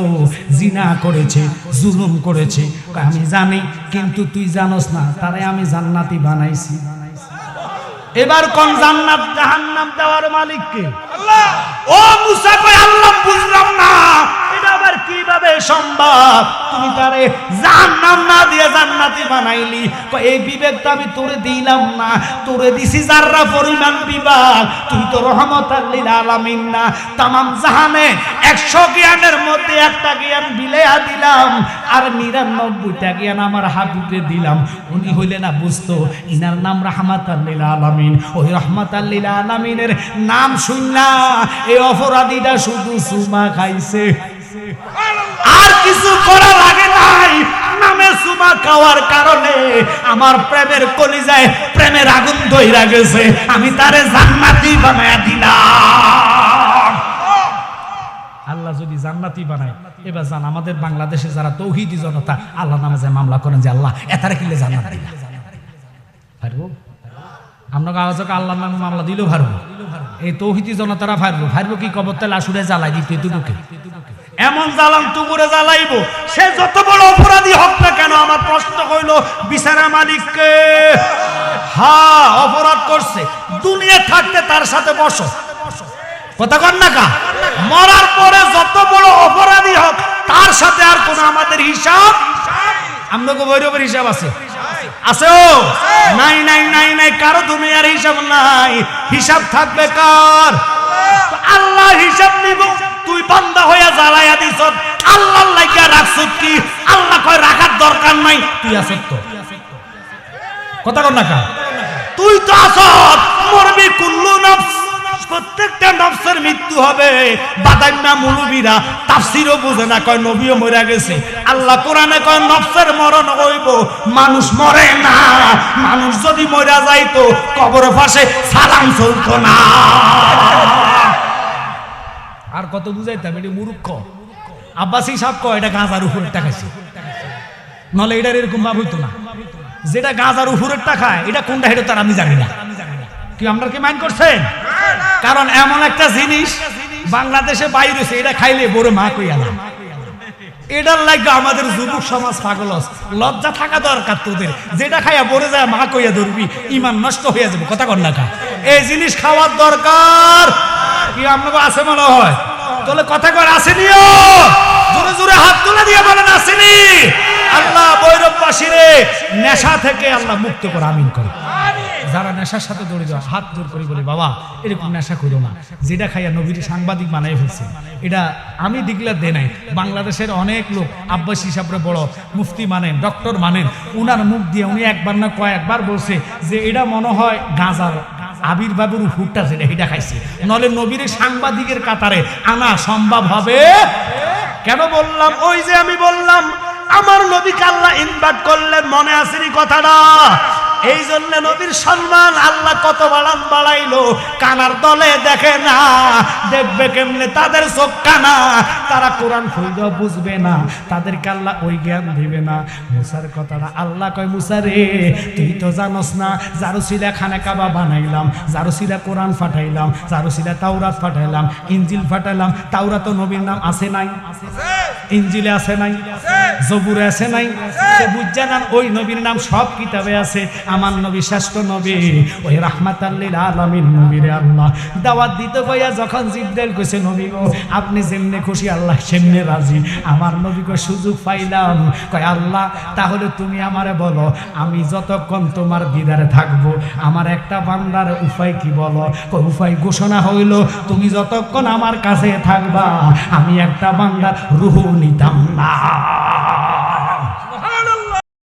জিনা করেছে, জুলুম করেছে। আমি জানি, কিন্তু তুই জানোস না, তারে আমি জান্নাতি বানাইছি। এবার কোন জান্নাত জাহান্নাম দেওয়ার মালিক কে? আল্লাহ। ও মুসা কয়, আল্লাহ বুঝলাম না, এটা আবার কিভাবে সম্ভব? তুমি তারে জাহান্নাম না দিয়ে জান্নাতি বানাইলি। কয় এই বিবেকটা আমি তোরে দিলাম না, তোরে দিছি যাররা পরিমাণ বিবেক। তুই তো রহমাতাল লিল আলামিন না, তামাম জাহানে 100 জ্ঞানের মধ্যে একটা জ্ঞান বিলেয়া দিলাম, আর 99টা জ্ঞান আমার হাবিবে দিলাম। উনি হইলে না বুঝতো, ইনার নাম রাহমাতাল লিল আলামিন। ওই রাহমাতাল লিল আলামিনের নাম শুননা এই অপরাধীটা শুধু সুমা খাইছে, আর কিছু করা লাগে নাই। নামে সুমা খাওয়ার কারণে আমার প্রেমের কলিজায় প্রেমের আগুন ধইরা গেছে, আমি তারে জান্নাতি বানায়া দিলাম। আল্লাহ যদি জান্নাতি বানায়, এবার জান আমাদের বাংলাদেশে যারা তৌহিদি জনতা আল্লাহ নামে যে মামলা করেন যে আল্লাহ এতারে কিলে জান্নাত দিলা, পারবো? আমরা আওয়াজকে আল্লাহর নামে মামলা দিলেও পারবো? এই তৌহিদি জনতারা পারবো? পারবো কি? কবরতে লাশুরে জ্বালাই দিতে দুটোকে এমন জ্বালাম তুগুরে জ্বালাইবো, সে যত বড় অপরাধী হোক না কেন। আমার প্রশ্ন হইল, বিচারা মালিককে? হ্যাঁ, অপরাধ করছে, দুনিয়া থাকতে তার সাথে বসো, কথা কর না কা? মরার পরে যত বড় অপরাধী হোক তার সাথে আর কোন আমাদের হিসাব, আমরাকে বৈরবের হিসাব আছে? আছে? ও নাই নাই নাই নাই, কারো দুনিয়ার হিসাব নাই। হিসাব থাকবে কার? আল্লাহ হিসাব নিব। তুই বান্দা হইয়া জ্বালাইয়া দিছ, আল্লাহর লাগিয়া রাখছ কি? আল্লাহ কয় রাখার দরকার নাই, তুই আছ তো, কথা কর না কা? তুই তো আছ, মরবি কুল্লু নফস, প্রত্যেকটা নফসের মৃত্যু হবে। বাদাইনা মুলুবিরা তাফসীরও বুঝে না, কয় নবীও মরে গেছে। আল্লাহ কোরআনে কয় নফসের মরণ হইব, মানুষ মরে না। মানুষ যদি মরে যাইতো কবরের পাশে সালাম চলতো না। আর কত বুঝাইতাম, এটি মূর্খ। আব্বাসী সাহেব কয় এটা গাঁজার উপরের টাকা খাইছে, নলে এটার এরকম ভাব হইতো না। যেটা গাঁজার উপরের টাকা, এটা কোনটা হেঁটে তার আমি জানি না। কি আমরা কি মাইন্ড করছেন? কারণ এমন একটা জিনিস বাংলাদেশে বাইরে, এটা খাইলে বড় মা কই আলাম, এটার লাগে আমাদের যুবক সমাজ পাগল আছে। লজ্জা থাকা দরকার তোদের, যেটা খাইয়া পড়ে যায় মা কইয়া ধরবি, ইমান নষ্ট হয়ে যাবে। কথা কর না কা, এই জিনিস খাওয়ার দরকার কি আপনাকে আছে মনে হয়? তাহলে কথা কর আসেনিও, জোরে জোরে হাত তুলে দিয়ে বলেন আসেনি। আল্লাহ ভৈরববাসীরে নেশা থেকে আল্লাহ মুক্ত করে, আমিন করে। যারা নেশার সাথে জড়িত হাত জোর করে বলে বাবা এরকম নেশা করো না, যেটা খাইয়া নবীর সাংবাদিক বানাই ফেলছে। এটা আমি ডিক্লেয়ার দেয় নাই, বাংলাদেশের অনেক লোক আব্বাস হিসাবে বড় মুফতি মানেন, ডক্টর মানেন, উনার মুখ দিয়ে উনি একবার না কয়েকবার বলছে যে এটা মনে হয় গাঁজার আবির্ভাবের হুটটা যেটা এটা খাইছে, নলে নবীর সাংবাদিকের কাতারে আনা সম্ভব হবে। কেন বললাম? ওই যে আমি বললাম আমার নবীকে আল্লাহ ইনভাইট করলেন, মনে আসেনি কথাটা? এই জন্য নবীর সম্মান আল্লাহ কত বাড়াইলো। কানার দলে দেখে না, দেখবে কেমনে? তাদের চোখ কানা, তারা কোরআন খুঁজেও বুঝবে না, তাদেরকে আল্লাহ ওই জ্ঞান দিবে না। মুসার কথাটা আল্লাহ কয়, মুসা রে তুই তো জানোস না, জারুসিলা খানে কাবা বানাইলাম, জারুসিলা কোরআন ফাটাইলাম, জারুসিলা তাওরাত ফাটাইলাম, ইঞ্জিল ফাটাইলাম। তাওরাত তো নবীর নাম আছে নাই? ইঞ্জিলে আছে নাই? জবুরে আছে নাই? বুঝছেন না? ওই নবীর নাম সব কিতাবে আছে। আমার নবী শ্রেষ্ঠ নবী, ওই রাহমাতাল লিল আলামিন নবীরে আল্লাহ দাওয়াত দিতে কইয়া যখন জিবরাইল কইছে নবী গো আপনি যেমনে খুশি আল্লাহ সেমনে রাজি। আমার নবীকে সুযোগ পাইলাম, কয় আল্লাহ তাহলে তুমি আমারে বলো আমি যতক্ষণ তোমার দিদারে থাকবো আমার একটা বান্দার উপায় কি বলো? কয় উপায় ঘোষণা হইল তুমি যতক্ষণ আমার কাছে থাকবা আমি একটা বান্দার রূহ নিতাম না।